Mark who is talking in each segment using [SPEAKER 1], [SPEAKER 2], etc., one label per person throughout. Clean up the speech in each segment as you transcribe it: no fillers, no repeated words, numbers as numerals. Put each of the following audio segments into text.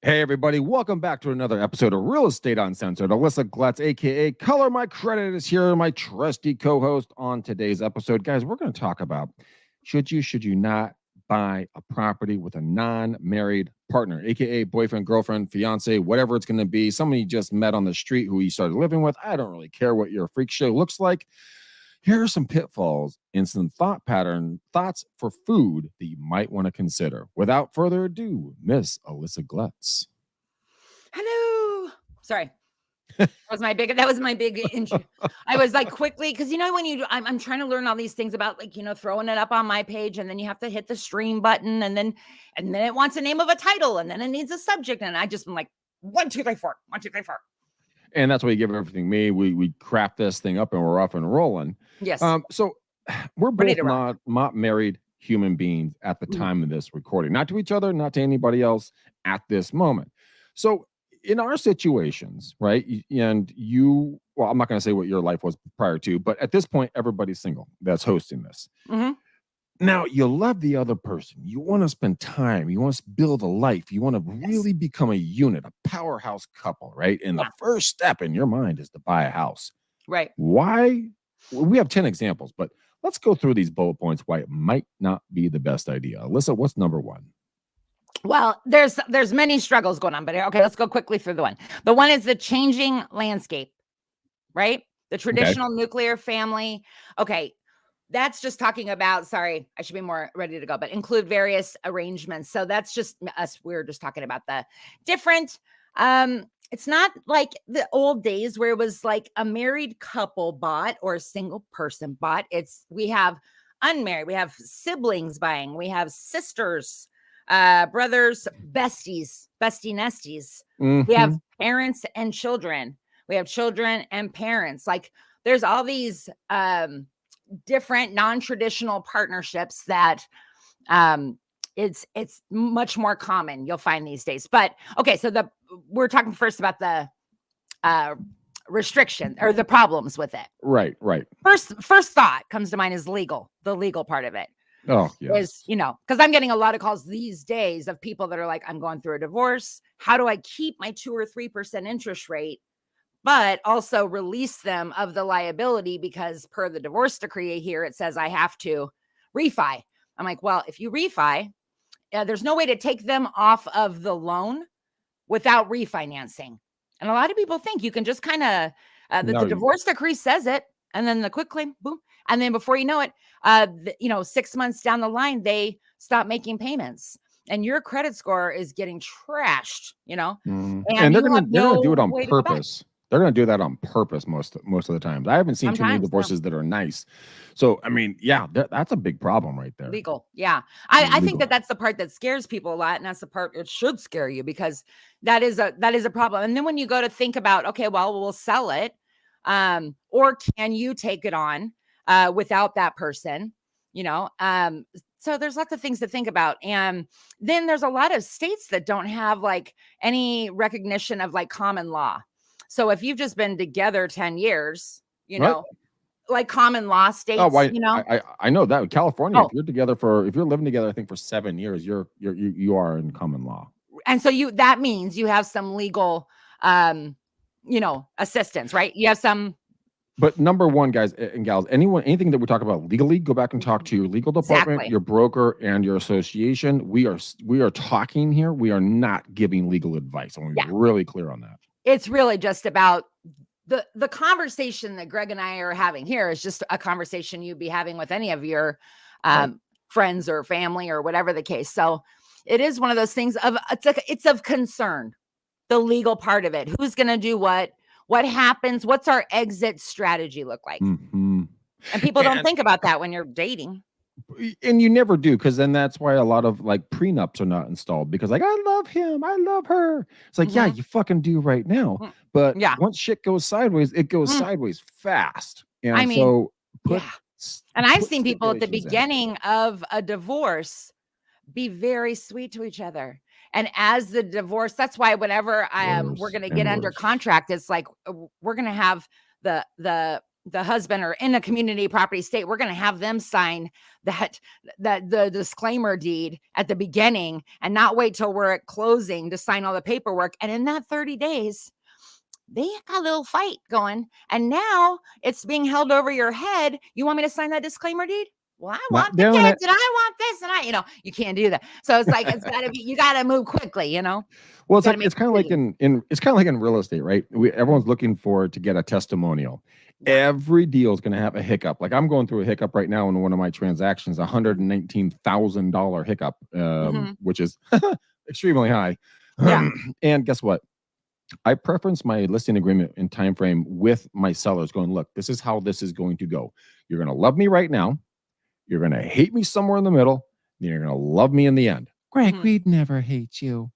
[SPEAKER 1] Hey, everybody. Welcome back to another episode of Real Estate Uncensored. Alyssa Glutz, a.k.a. Color My Credit, is here, my trusty co-host on today's episode. Guys, we're going to talk about should you not buy a property with a non-married partner, a.k.a. boyfriend, girlfriend, fiance, whatever it's going to be, somebody you just met on the street who you started living with. I don't really care what your freak show looks like. Here are some pitfalls and some thoughts for food that you might want to consider. Without further ado, Miss Alyssa Glutz.
[SPEAKER 2] Hello. Sorry. That was my big intro. I was like quickly, because when I'm trying to learn all these things about throwing it up on my page, and then you have to hit the stream button, and then it wants a name of a title, and then it needs a subject, and I just am like 1, 2, 3, 4, 1, 2, 3, 4.
[SPEAKER 1] And that's why you give everything me. We craft this thing up and we're off and rolling.
[SPEAKER 2] Yes.
[SPEAKER 1] So we're both not married human beings at the time of this recording, not to each other, not to anybody else at this moment. So in our situations, right? And well, I'm not going to say what your life was prior to, but at this point, everybody's single that's hosting this.
[SPEAKER 2] Mm-hmm.
[SPEAKER 1] Now, you love the other person. You want to spend time. You want to build a life. You want to really become a unit, a powerhouse couple, right? And the first step in your mind is to buy a house.
[SPEAKER 2] Right.
[SPEAKER 1] Why? We have 10 examples, but let's go through these bullet points why it might not be the best idea. Alyssa, what's number one?
[SPEAKER 2] Well, there's many struggles going on, but okay, let's go quickly through the one. The one is the changing landscape, right? The traditional nuclear family. Okay. That's just talking about, sorry, I should be more ready to go, but include various arrangements. So that's just us. We're just talking about the different. It's not like the old days where it was like a married couple bought or a single person bought. We have unmarried, we have siblings buying, we have sisters, brothers, besties, bestie nesties.
[SPEAKER 1] Mm-hmm.
[SPEAKER 2] We have parents and children. We have children and parents. Like there's all these, different non-traditional partnerships that it's much more common you'll find these days. But okay, so we're talking first about the restriction or the problems with it.
[SPEAKER 1] Right.
[SPEAKER 2] First thought comes to mind is the legal part of it.
[SPEAKER 1] Oh, yeah.
[SPEAKER 2] Is, because I'm getting a lot of calls these days of people that are like, I'm going through a divorce. How do I keep my 2 or 3% interest rate, but also release them of the liability? Because per the divorce decree here, it says I have to refi. I'm like, well, if you refi, there's no way to take them off of the loan without refinancing. And a lot of people think you can just kind of, the divorce decree says it, and then the quick claim, boom. And then before you know it, 6 months down the line, they stop making payments. And your credit score is getting trashed,
[SPEAKER 1] And they're going to do it on purpose. They're going to do that on purpose most of the time. I haven't seen too many divorces that are nice. So, I mean, yeah, that's a big problem right there.
[SPEAKER 2] Legal. Yeah. I think that's the part that scares people a lot. And that's the part it should scare you, because that is a problem. And then when you go to think about, okay, well, we'll sell it. Or can you take it on without that person? So there's lots of things to think about. And then there's a lot of states that don't have like any recognition of like common law. So if you've just been together 10 years, like common law states,
[SPEAKER 1] I know that California, if you're living together, I think for 7 years, you are in common law.
[SPEAKER 2] And so that means you have some legal, assistance, right? You have some.
[SPEAKER 1] But number one, guys and gals, anything that we talk about legally, go back and talk to your legal department, your broker, and your association. We are talking here. We are not giving legal advice. I want to be really clear on that.
[SPEAKER 2] It's really just about the conversation that Greg and I are having here is just a conversation you'd be having with any of your friends or family or whatever the case. So it is one of those things it's of concern, the legal part of it. Who's going to do what happens? What's our exit strategy look like?
[SPEAKER 1] Mm-hmm.
[SPEAKER 2] And people don't think about that when you're dating.
[SPEAKER 1] And you never do, because then that's why a lot of like prenups are not installed, because like, I love him, I love her. It's like, yeah, you fucking do right now. But once shit goes sideways, it goes sideways fast. And and
[SPEAKER 2] I've seen people at the beginning of a divorce be very sweet to each other. And as the divorce, that's why whenever we're going to get under contract, it's like, we're going to have the the husband or in a community property state, we're going to have them sign the disclaimer deed at the beginning and not wait till we're at closing to sign all the paperwork. And in that 30 days, they got a little fight going, and now it's being held over your head. You want me to sign that disclaimer deed? Well, I
[SPEAKER 1] Not
[SPEAKER 2] want the
[SPEAKER 1] doing
[SPEAKER 2] kids
[SPEAKER 1] it.
[SPEAKER 2] and I want this and you can't do that. So it's like, you got to move quickly,
[SPEAKER 1] Well, it's
[SPEAKER 2] gotta
[SPEAKER 1] like
[SPEAKER 2] make
[SPEAKER 1] it's kind of like
[SPEAKER 2] decisions.
[SPEAKER 1] it's kind of like in real estate, right? Everyone's looking for to get a testimonial.
[SPEAKER 2] Yeah.
[SPEAKER 1] Every deal is going to have a hiccup. Like I'm going through a hiccup right now in one of my transactions, $119,000 hiccup,
[SPEAKER 2] Mhm.
[SPEAKER 1] which is extremely high.
[SPEAKER 2] Yeah.
[SPEAKER 1] And guess what? I preference my listing agreement and time frame with my sellers going, look, this is how this is going to go. You're going to love me right now. You're going to hate me somewhere in the middle. Then you're going to love me in the end. Greg,
[SPEAKER 2] Mhm.
[SPEAKER 1] we'd never hate you.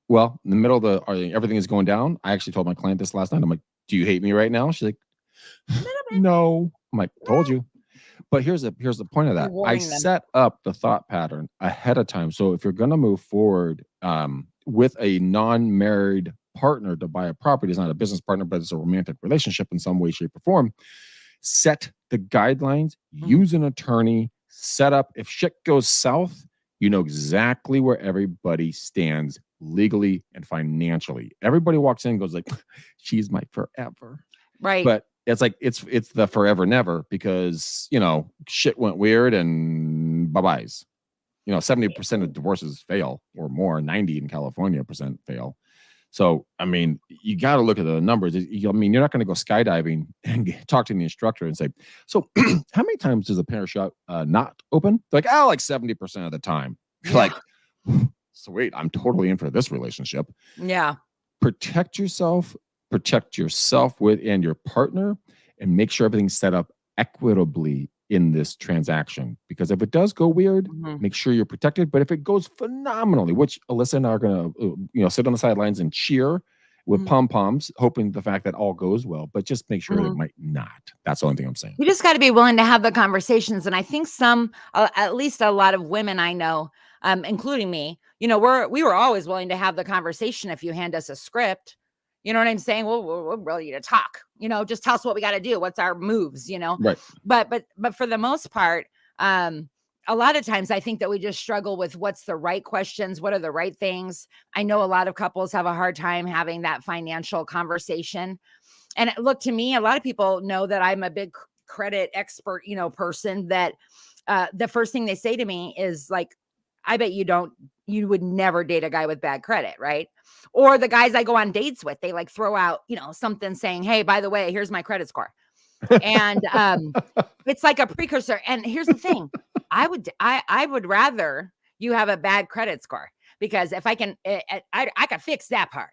[SPEAKER 1] Well, in the middle of everything is going down. I actually told my client this last night. I'm like, do you hate me right now? She's like,
[SPEAKER 2] Little bit.
[SPEAKER 1] no. I'm like, told
[SPEAKER 2] Yeah.
[SPEAKER 1] you. But here's the point of
[SPEAKER 2] You're
[SPEAKER 1] that. I
[SPEAKER 2] warning them.
[SPEAKER 1] set up the thought pattern ahead of time. So if you're going to move forward with a non-married partner to buy a property, it's not a business partner, but it's a romantic relationship in some way, shape, or form. Set the guidelines, use an attorney, set up. If shit goes south, you know exactly where everybody stands legally and financially. Everybody walks in and goes like, she's my forever.
[SPEAKER 2] Right.
[SPEAKER 1] But it's like it's the forever never because shit went weird and bye-byes. 70% of divorces fail or more, 90 in California percent fail. So, I mean, you got to look at the numbers. You're not going to go skydiving and talk to the instructor and say, so how many times does a parachute not open? They're like, like 70% of the time.
[SPEAKER 2] Yeah.
[SPEAKER 1] Like, sweet, I'm totally in for this relationship.
[SPEAKER 2] Yeah.
[SPEAKER 1] Protect yourself and your partner, and make sure everything's set up equitably in this transaction. Because if it does go weird, make sure you're protected. But if it goes phenomenally, which Alyssa and I are going to, sit on the sidelines and cheer with pom-poms, hoping the fact that all goes well, but just make sure it might not. That's the only thing I'm saying.
[SPEAKER 2] You just got to be willing to have the conversations. And I think at least a lot of women I know, including me, we were always willing to have the conversation. If you hand us a script, you know what I'm saying? We're ready to talk, just tell us what we got to do. What's our moves,
[SPEAKER 1] Right.
[SPEAKER 2] But for the most part, a lot of times I think that we just struggle with what's the right questions. What are the right things? I know a lot of couples have a hard time having that financial conversation. And look, to me, a lot of people know that I'm a big credit expert, person that the first thing they say to me is like, I bet you would never date a guy with bad credit, right? Or the guys I go on dates with, they like throw out, something saying, hey, by the way, here's my credit score. And it's like a precursor. And here's the thing. I would rather you have a bad credit score, because if I can, I can fix that part.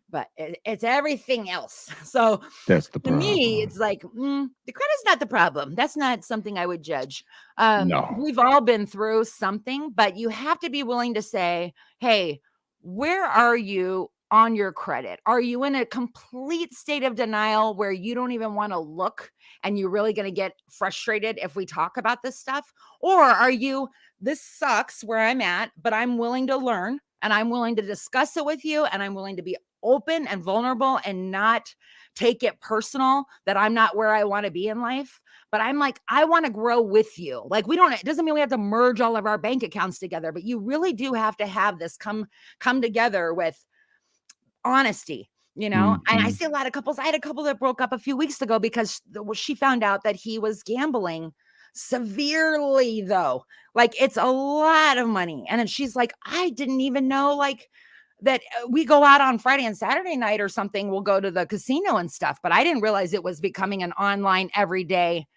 [SPEAKER 2] But it's everything else. So
[SPEAKER 1] that's the
[SPEAKER 2] to
[SPEAKER 1] problem.
[SPEAKER 2] me, it's like the credit's not the problem. That's not something I would judge.
[SPEAKER 1] No.
[SPEAKER 2] We've all been through something, but you have to be willing to say, hey, where are you on your credit? Are you in a complete state of denial where you don't even want to look and you're really going to get frustrated if we talk about this stuff? Or are you, this sucks where I'm at, but I'm willing to learn and I'm willing to discuss it with you and I'm willing to be open and vulnerable and not take it personal that I'm not where I want to be in life. But I'm like, I want to grow with you. Like it doesn't mean we have to merge all of our bank accounts together, but you really do have to have this come together with honesty, And I see a lot of couples. I had a couple that broke up a few weeks ago because she found out that he was gambling severely, though. Like, it's a lot of money. And then she's like, I didn't even know, like, that we go out on Friday and Saturday night or something. We'll go to the casino and stuff. But I didn't realize it was becoming an online everyday.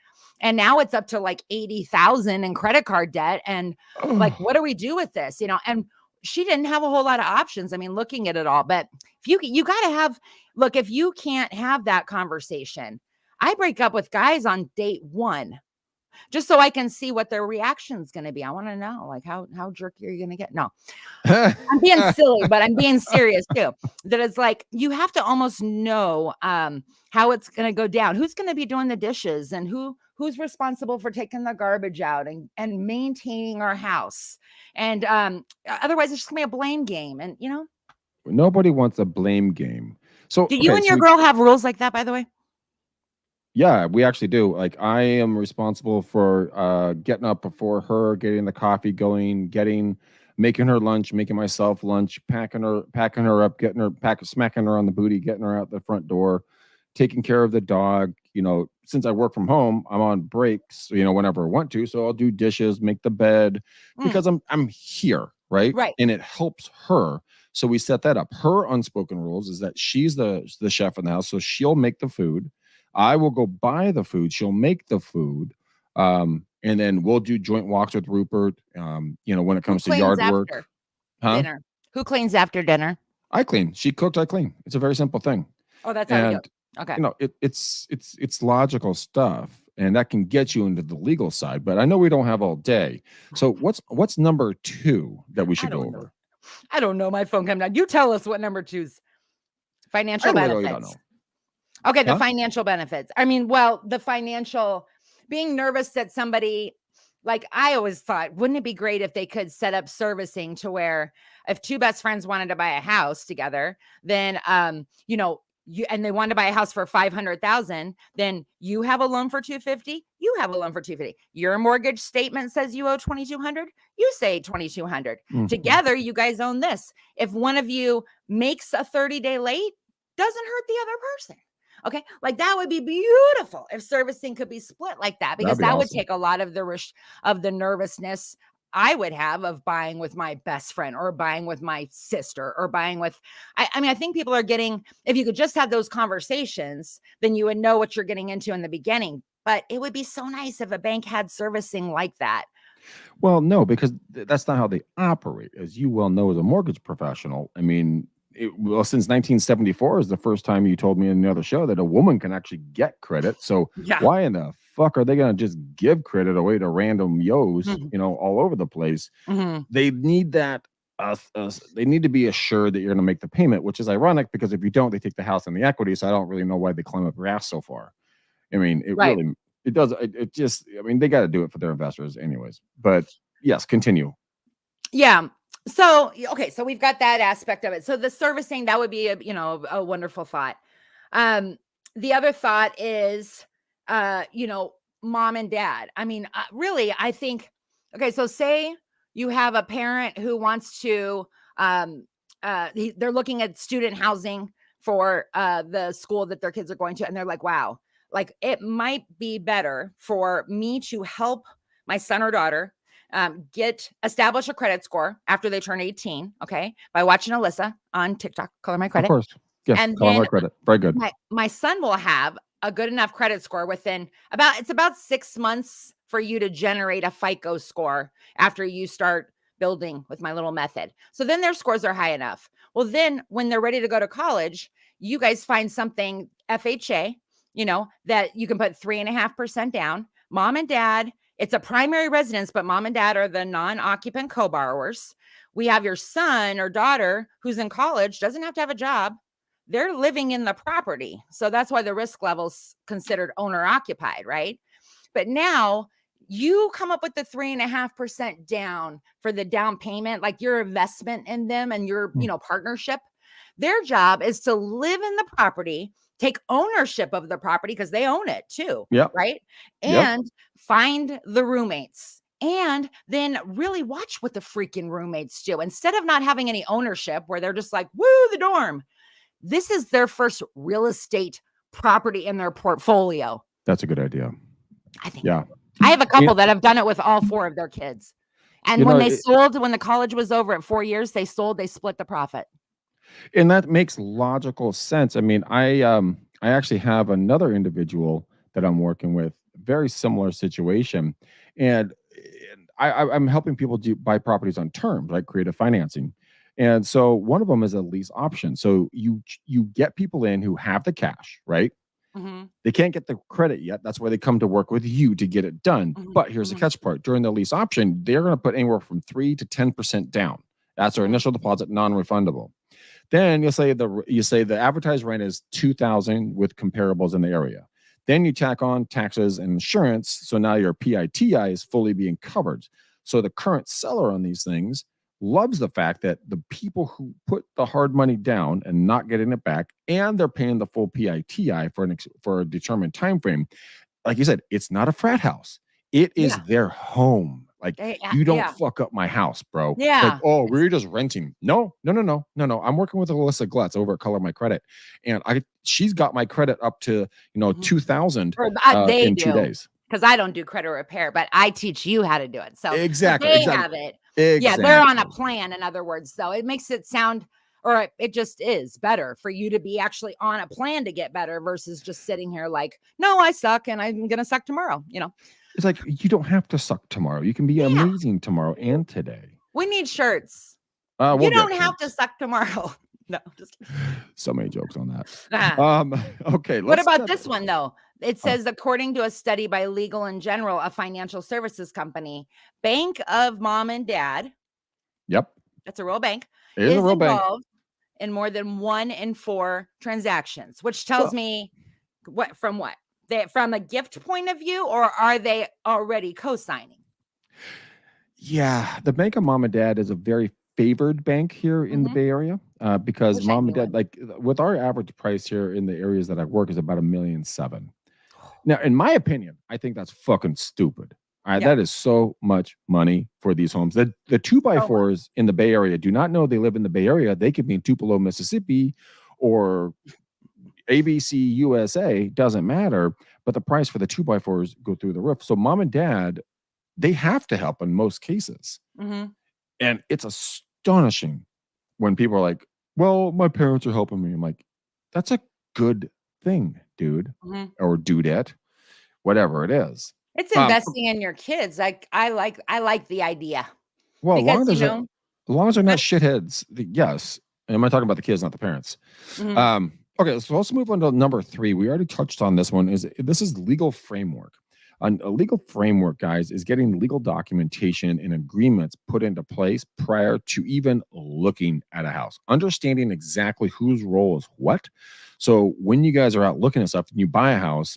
[SPEAKER 2] And now it's up to like 80,000 in credit card debt. And like, what do we do with this? And she didn't have a whole lot of options. I mean, looking at it all, but if you got to have, look, if you can't have that conversation, I break up with guys on date one, just so I can see what their reaction is going to be. I want to know, like, how jerky are you going to get? No, I'm being silly, but I'm being serious too. That it's like, you have to almost know how it's going to go down. Who's going to be doing the dishes and who's responsible for taking the garbage out and maintaining our house. And otherwise it's just gonna be a blame game. And
[SPEAKER 1] nobody wants a blame game. So
[SPEAKER 2] do you and your girl have rules like that, by the way?
[SPEAKER 1] Yeah, we actually do. Like I am responsible for getting up before her, getting the coffee going, making her lunch, making myself lunch, packing her up, smacking her on the booty, getting her out the front door, taking care of the dog. Since I work from home, I'm on breaks, whenever I want to. So I'll do dishes, make the bed
[SPEAKER 2] Mm,
[SPEAKER 1] because I'm here, right?
[SPEAKER 2] right.
[SPEAKER 1] And it helps her. So we set that up. Her unspoken rules is that she's the chef in the house, so she'll make the food. I will go buy the food. She'll make the food. And then we'll do joint walks with Rupert. When it
[SPEAKER 2] Who
[SPEAKER 1] comes to
[SPEAKER 2] cleans
[SPEAKER 1] yard work,
[SPEAKER 2] after
[SPEAKER 1] huh?
[SPEAKER 2] dinner? Who cleans after dinner?
[SPEAKER 1] I clean. She cooked, I clean. It's a very simple thing.
[SPEAKER 2] Oh, that's how we do it.
[SPEAKER 1] And
[SPEAKER 2] Okay.
[SPEAKER 1] it's logical stuff, and that can get you into the legal side. But I know we don't have all day. So what's number 2 that we
[SPEAKER 2] I
[SPEAKER 1] should go
[SPEAKER 2] don't know.
[SPEAKER 1] over?
[SPEAKER 2] I don't know. My phone came down. You tell us what number 2's.
[SPEAKER 1] I
[SPEAKER 2] Financial
[SPEAKER 1] literally don't
[SPEAKER 2] benefits.
[SPEAKER 1] know.
[SPEAKER 2] Okay, the
[SPEAKER 1] Huh?
[SPEAKER 2] financial benefits. I mean, well, the financial being nervous that somebody, like I always thought, wouldn't it be great if they could set up servicing to where if two best friends wanted to buy a house together, then and they wanted to buy a house for 500,000, then you have a loan for 250, you have a loan for 250. Your mortgage statement says you owe 2,200, you say 2,200.
[SPEAKER 1] Mhm.
[SPEAKER 2] Together, you guys own this. If one of you makes a 30-day late, doesn't hurt the other person. Okay. Like that would be beautiful if servicing could be split like that, because
[SPEAKER 1] That'd be
[SPEAKER 2] that would
[SPEAKER 1] awesome.
[SPEAKER 2] take a lot of the nervousness I would have of buying with my best friend or buying with my sister or buying with, I mean, I think people are getting, if you could just have those conversations, then you would know what you're getting into in the beginning. But it would be so nice if a bank had servicing like that.
[SPEAKER 1] Well, no, because that's not how they operate. As you well know, as a mortgage professional, I mean, since 1974 is the first time you told me in the other show that a woman can actually get credit. So
[SPEAKER 2] Yeah.
[SPEAKER 1] why in the fuck are they going to just give credit away to random yos,
[SPEAKER 2] Mhm.
[SPEAKER 1] all over the place?
[SPEAKER 2] Mhm.
[SPEAKER 1] They need that. They need to be assured that you're going to make the payment, which is ironic because if you don't, they take the house and the equity. So I don't really know why they climb up your ass so far. I mean,
[SPEAKER 2] Right.
[SPEAKER 1] it does. It just, I mean, they got to do it for their investors anyways. But yes, continue.
[SPEAKER 2] Yeah. So, okay. So we've got that aspect of it. So the servicing, that would be a wonderful thought. Um, the other thought is, mom and dad. I mean, really, I think, okay. So say you have a parent who wants to, they're looking at student housing for the school that their kids are going to. And they're like, wow, like it might be better for me to help my son or daughter establish a credit score after they turn 18, okay, by watching Alyssa on TikTok, Color My
[SPEAKER 1] Of
[SPEAKER 2] Credit.
[SPEAKER 1] course. Yes.
[SPEAKER 2] And
[SPEAKER 1] Call
[SPEAKER 2] then
[SPEAKER 1] my credit. Very good.
[SPEAKER 2] my son will have a good enough credit score within about 6 months for you to generate a FICO score after you start building with my little method. So then their scores are high enough. Well, then when they're ready to go to college, you guys find something FHA, that you can put 3.5% down. Mom and dad, it's a primary residence, but mom and dad are the non-occupant co-borrowers. We have your son or daughter who's in college, doesn't have to have a job. They're living in the property. So that's why the risk level's considered owner occupied, right? But now you come up with the 3.5% down for the down payment, like your investment in them and your, partnership. Their job is to live in the property, take ownership of the property because they own it too,
[SPEAKER 1] Yep.
[SPEAKER 2] right?
[SPEAKER 1] Yep.
[SPEAKER 2] And find the roommates. And then really watch what the freaking roommates do. Instead of not having any ownership where they're just like, woo, the dorm. This is their first real estate property in their portfolio.
[SPEAKER 1] That's a good idea.
[SPEAKER 2] I think.
[SPEAKER 1] Yeah.
[SPEAKER 2] I have a couple that have done it with all 4 of their kids. And when they sold, when the college was over at 4 years, they split the profit.
[SPEAKER 1] And that makes logical sense. I mean, I actually have another individual that I'm working with, very similar situation, and I'm helping people buy properties on terms, like creative financing. And so one of them is a lease option. So you get people in who have the cash, right?
[SPEAKER 2] Mm-hmm.
[SPEAKER 1] They can't get the credit yet. That's why they come to work with you to get it done.
[SPEAKER 2] Mm-hmm.
[SPEAKER 1] But here's the catch part: during the lease option, they're going to put anywhere from 3 to 10% down. That's their initial deposit, non-refundable. Then you say the advertised rent is 2,000 with comparables in the area. Then you tack on taxes and insurance, so now your PITI is fully being covered. So the current seller on these things loves the fact that the people who put the hard money down and not getting it back, and they're paying the full PITI for a determined time frame. Like you said, it's not a frat house. It is
[SPEAKER 2] Yeah.
[SPEAKER 1] their home. Like, you don't
[SPEAKER 2] Yeah.
[SPEAKER 1] fuck up my house, bro. Like,
[SPEAKER 2] Yeah.
[SPEAKER 1] oh, we're just renting. No. I'm working with Alyssa Glutz over at Color My Credit, and she's got my credit up to
[SPEAKER 2] Mhm.
[SPEAKER 1] 2,000
[SPEAKER 2] Or they
[SPEAKER 1] in 2
[SPEAKER 2] do.
[SPEAKER 1] days.
[SPEAKER 2] Because I don't do credit repair, but I teach you how to do it. So but
[SPEAKER 1] Exactly.
[SPEAKER 2] they have it. Yeah, they're on a
[SPEAKER 1] Exactly.
[SPEAKER 2] plan, in other words. So it makes it sound, or it just is better for you to be actually on a plan to get better versus just sitting here like, no, I suck and I'm gonna suck tomorrow.
[SPEAKER 1] It's like, you don't have to suck tomorrow. You can be
[SPEAKER 2] Yeah.
[SPEAKER 1] amazing tomorrow and today.
[SPEAKER 2] We need shirts.
[SPEAKER 1] We'll
[SPEAKER 2] You
[SPEAKER 1] get
[SPEAKER 2] don't have to
[SPEAKER 1] shirts.
[SPEAKER 2] suck tomorrow. No, just kidding.
[SPEAKER 1] So many jokes on that.
[SPEAKER 2] Ah.
[SPEAKER 1] Okay.
[SPEAKER 2] What
[SPEAKER 1] let's
[SPEAKER 2] about
[SPEAKER 1] step-
[SPEAKER 2] this one though? It says, according to a study by Legal in General, a financial services company, Bank of Mom and Dad,
[SPEAKER 1] Yep.
[SPEAKER 2] that's a real bank,
[SPEAKER 1] It is a real bank.
[SPEAKER 2] involved in more than 1 in 4 transactions, which tells me from a gift point of view, or are they already co-signing?
[SPEAKER 1] Yeah, the Bank of Mom and Dad is a very favored bank here in the
[SPEAKER 2] Mhm.
[SPEAKER 1] Bay Area because
[SPEAKER 2] Wish I
[SPEAKER 1] mom and
[SPEAKER 2] knew
[SPEAKER 1] dad, like with our average price here in the areas that I work, is about $1.7 million. Now, in my opinion, I think that's fucking stupid. All right,
[SPEAKER 2] Yeah.
[SPEAKER 1] that is so much money for these homes. The 2x4s in the Bay Area do not know they live in the Bay Area. They could be in Tupelo, Mississippi, or ABC USA. Doesn't matter. But the price for the 2x4s go through the roof. So mom and dad, they have to help in most cases.
[SPEAKER 2] Mhm.
[SPEAKER 1] And it's astonishing when people are like, well, my parents are helping me. I'm like, that's a good thing, dude,
[SPEAKER 2] Mhm.
[SPEAKER 1] or dudette, whatever it is.
[SPEAKER 2] It's investing in your kids. Like I like the idea
[SPEAKER 1] Well, as long
[SPEAKER 2] because,
[SPEAKER 1] as they're not shitheads, yes. And am I talking about the kids, not the parents?
[SPEAKER 2] Mhm.
[SPEAKER 1] Okay, so let's move on to number 3. We already touched on this one. This is legal framework. A legal framework, guys, is getting legal documentation and agreements put into place prior to even looking at a house, understanding exactly whose role is what. So when you guys are out looking at stuff and you buy a house,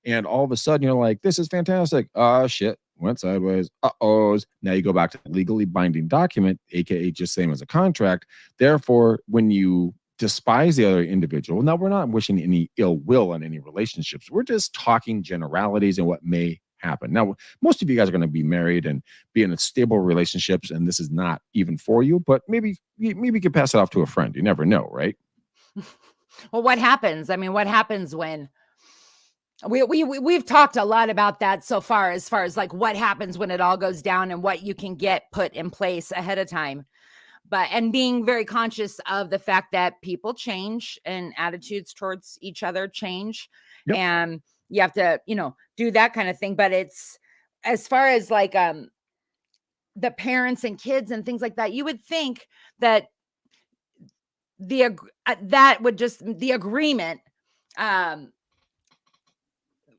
[SPEAKER 1] and all of a sudden you're like, this is fantastic. Shit, went sideways. Uh-ohs. Now you go back to the legally binding document, aka just same as a contract. Therefore, when you despise the other individual. Now, we're not wishing any ill will on any relationships. We're just talking generalities and what may happen. Now, most of you guys are going to be married and be in a stable relationships, and this is not even for you, but maybe you can pass it off to a friend. You never know, right?
[SPEAKER 2] Well, what happens? I mean, what happens when we've talked a lot about that so far, as far as like what happens when it all goes down and what you can get put in place ahead of time. And being very conscious of the fact that people change and attitudes towards each other change.
[SPEAKER 1] Yep.
[SPEAKER 2] And you have to, do that kind of thing. But it's as far as like the parents and kids and things like that, you would think that that would just the agreement,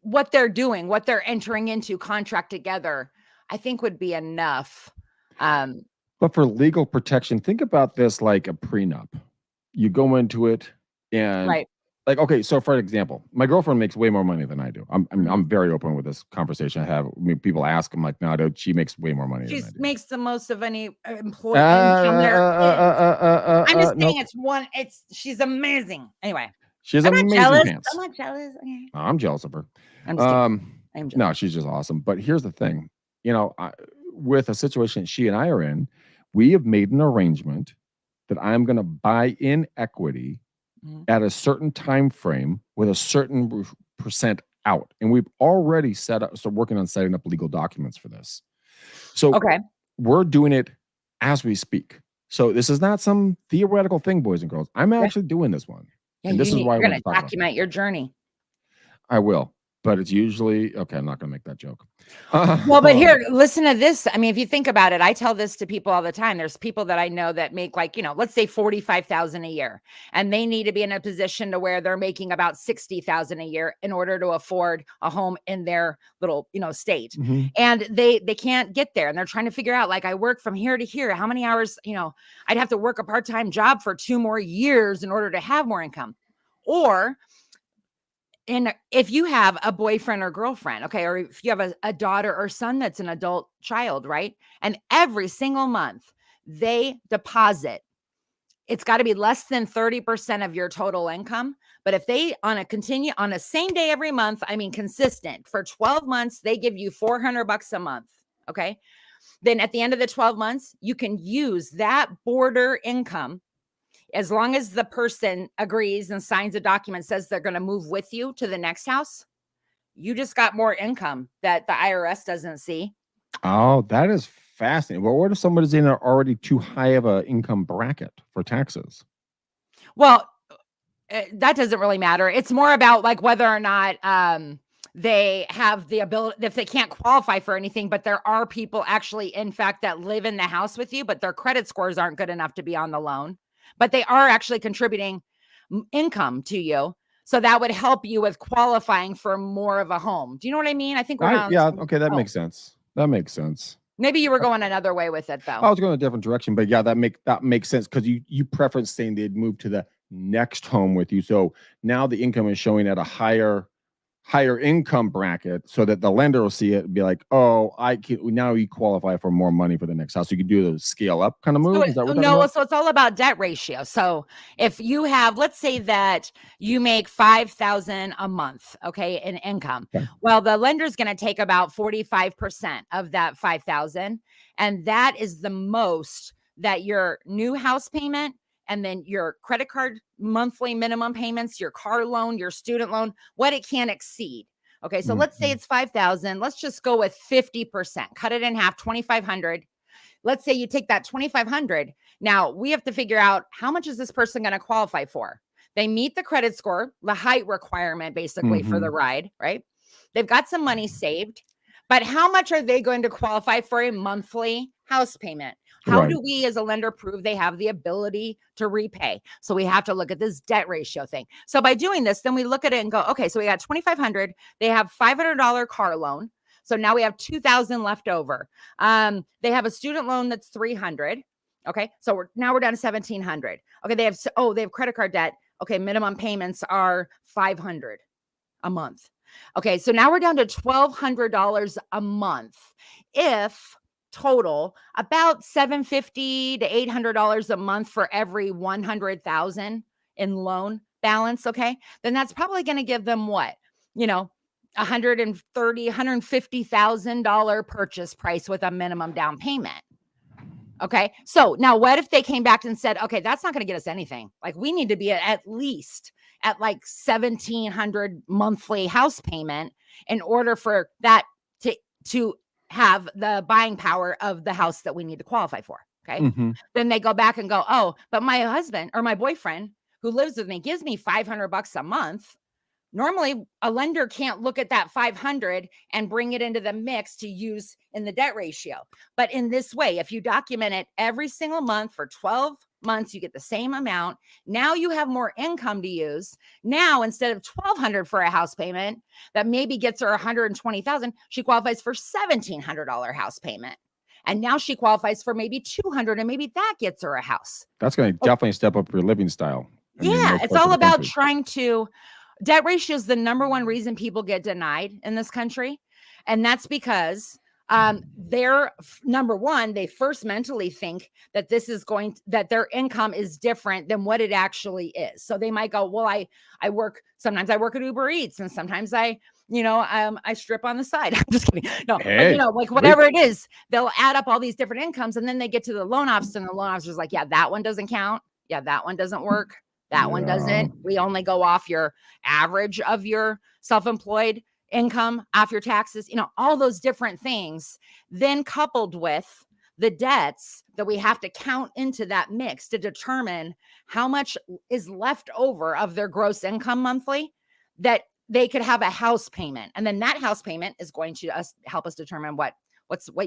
[SPEAKER 2] what they're doing, what they're entering into contract together, I think would be enough.
[SPEAKER 1] But for legal protection, think about this like a prenup. You go into it and
[SPEAKER 2] Right.
[SPEAKER 1] like, okay, so for example, my girlfriend makes way more money than I do. I'm very open with this conversation I have. I mean, people ask, I'm like, no, dude, she makes way more money
[SPEAKER 2] She
[SPEAKER 1] than I do.
[SPEAKER 2] makes the most of any employee income there is. I'm just saying she's amazing. Anyway,
[SPEAKER 1] she's
[SPEAKER 2] I'm not
[SPEAKER 1] amazing
[SPEAKER 2] jealous.
[SPEAKER 1] pants.
[SPEAKER 2] I'm not jealous. Okay.
[SPEAKER 1] I'm jealous of her.
[SPEAKER 2] I'm just kidding. I'm jealous.
[SPEAKER 1] No, she's just awesome. But here's the thing, with a situation she and I are in, we have made an arrangement that I'm going to buy in equity at a certain time frame with a certain percent out, and we've already working on setting up legal documents for this. So we're doing it as we speak. So this is not some theoretical thing, boys and girls. I'm actually doing this one, and this is why
[SPEAKER 2] you're going to document your journey.
[SPEAKER 1] I will. But it's usually okay. I'm not going to make that joke.
[SPEAKER 2] Well, but here, listen to this. I mean, if you think about it, I tell this to people all the time. There's people that I know that make like, let's say 45,000 a year, and they need to be in a position to where they're making about 60,000 a year in order to afford a home in their little, state.
[SPEAKER 1] Mm-hmm.
[SPEAKER 2] And they can't get there, and they're trying to figure out, like, I work from here to here. How many hours, I'd have to work a part-time job for 2 more years in order to have more income. And if you have a boyfriend or girlfriend, okay, or if you have a daughter or son that's an adult child, right? And every single month they deposit. It's got to be less than 30% of your total income. But if they on a same day every month, I mean, consistent for 12 months, they give you $400 a month. Okay. Then at the end of the 12 months, you can use that border income as long as the person agrees and signs a document, says they're going to move with you to the next house. You just got more income that the IRS doesn't see.
[SPEAKER 1] Oh, that is fascinating. Well, what if somebody's in already too high of an income bracket for taxes?
[SPEAKER 2] Well, that doesn't really matter. It's more about like whether or not they have the ability, if they can't qualify for anything, but there are people actually, in fact, that live in the house with you, but their credit scores aren't good enough to be on the loan, but they are actually contributing income to you. So that would help you with qualifying for more of a home. Do you know what I mean? I think we're on.
[SPEAKER 1] Yeah. Okay. That makes sense. That makes sense.
[SPEAKER 2] Maybe you were going another way with it, though.
[SPEAKER 1] I was going a different direction, but yeah, that makes sense because you preferenced saying they'd move to the next home with you. So now the income is showing at a higher income bracket, so that the lender will see it and be like, oh, now you qualify for more money for the next house. So you can do the scale up kind of move. Is that what
[SPEAKER 2] no, so it's all about debt ratio. So if you have, let's say that you make $5,000 a month, okay, in income. Okay. Well, the lender's going to take about 45% of that 5,000, and that is the most that your new house payment, and then your credit card monthly minimum payments, your car loan, your student loan, what it can exceed. Okay, so let's say it's 5,000. Let's just go with 50%. Cut it in half, 2,500. Let's say you take that 2,500. Now we have to figure out how much is this person going to qualify for. They meet the credit score, the height requirement, basically for the ride, right? They've got some money saved, but how much are they going to qualify for a monthly house payment? How do we as a lender prove they have the ability to repay? So we have to look at this debt ratio thing. So by doing this, then we look at it and go, okay, so we got 2,500. They have $500 car loan. So now we have 2,000 left over. They have a student loan that's 300. Okay. So we're down to 1,700. Okay. They have credit card debt. Okay. Minimum payments are 500 a month. Okay. So now we're down to $1,200 a month. If total about $750 to $800 a month for every 100,000 in loan balance. Okay. Then that's probably going to give them what, $150,000 purchase price with a minimum down payment. Okay. So now what if they came back and said, okay, that's not going to get us anything. Like we need to be at least at like $1,700 monthly house payment in order for that to have the buying power of the house that we need to qualify for. Okay. Then they go back and go, oh, but my husband or my boyfriend who lives with me gives me $500 a month. Normally a lender can't look at that 500 and bring it into the mix to use in the debt ratio. But in this way, if you document it every single month for 12 months, you get the same amount. Now you have more income to use. Now, instead of $1,200 for a house payment that maybe gets her $120,000, she qualifies for $1,700 house payment. And now she qualifies for maybe $200, and maybe that gets her a house.
[SPEAKER 1] That's going to definitely step up your living style.
[SPEAKER 2] It's all about trying to. Debt ratio is the number one reason people get denied in this country. And that's because they're number one, they first mentally think that that their income is different than what it actually is. So they might go, well, sometimes I work at Uber Eats, and sometimes I strip on the side. I'm just kidding. No,
[SPEAKER 1] hey,
[SPEAKER 2] but, like whatever it is, they'll add up all these different incomes, and then they get to the loan officer, and the loan officer's like, yeah, that one doesn't count. Yeah, that one doesn't work. That one doesn't. We only go off your average of your self-employed income, off your taxes, all those different things, then coupled with the debts that we have to count into that mix to determine how much is left over of their gross income monthly that they could have a house payment. And then that house payment is going to help us determine what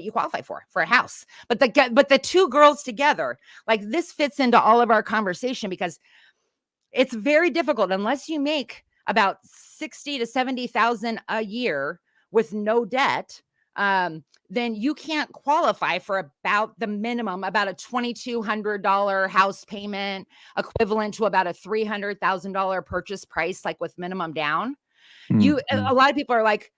[SPEAKER 2] you qualify for a house. But the two girls together, like this fits into all of our conversation because it's very difficult unless you make about 60 to 70,000 a year with no debt. Then you can't qualify for about the minimum, about a $2,200 house payment, equivalent to about a $300,000 purchase price, like with minimum down. A lot of people are like,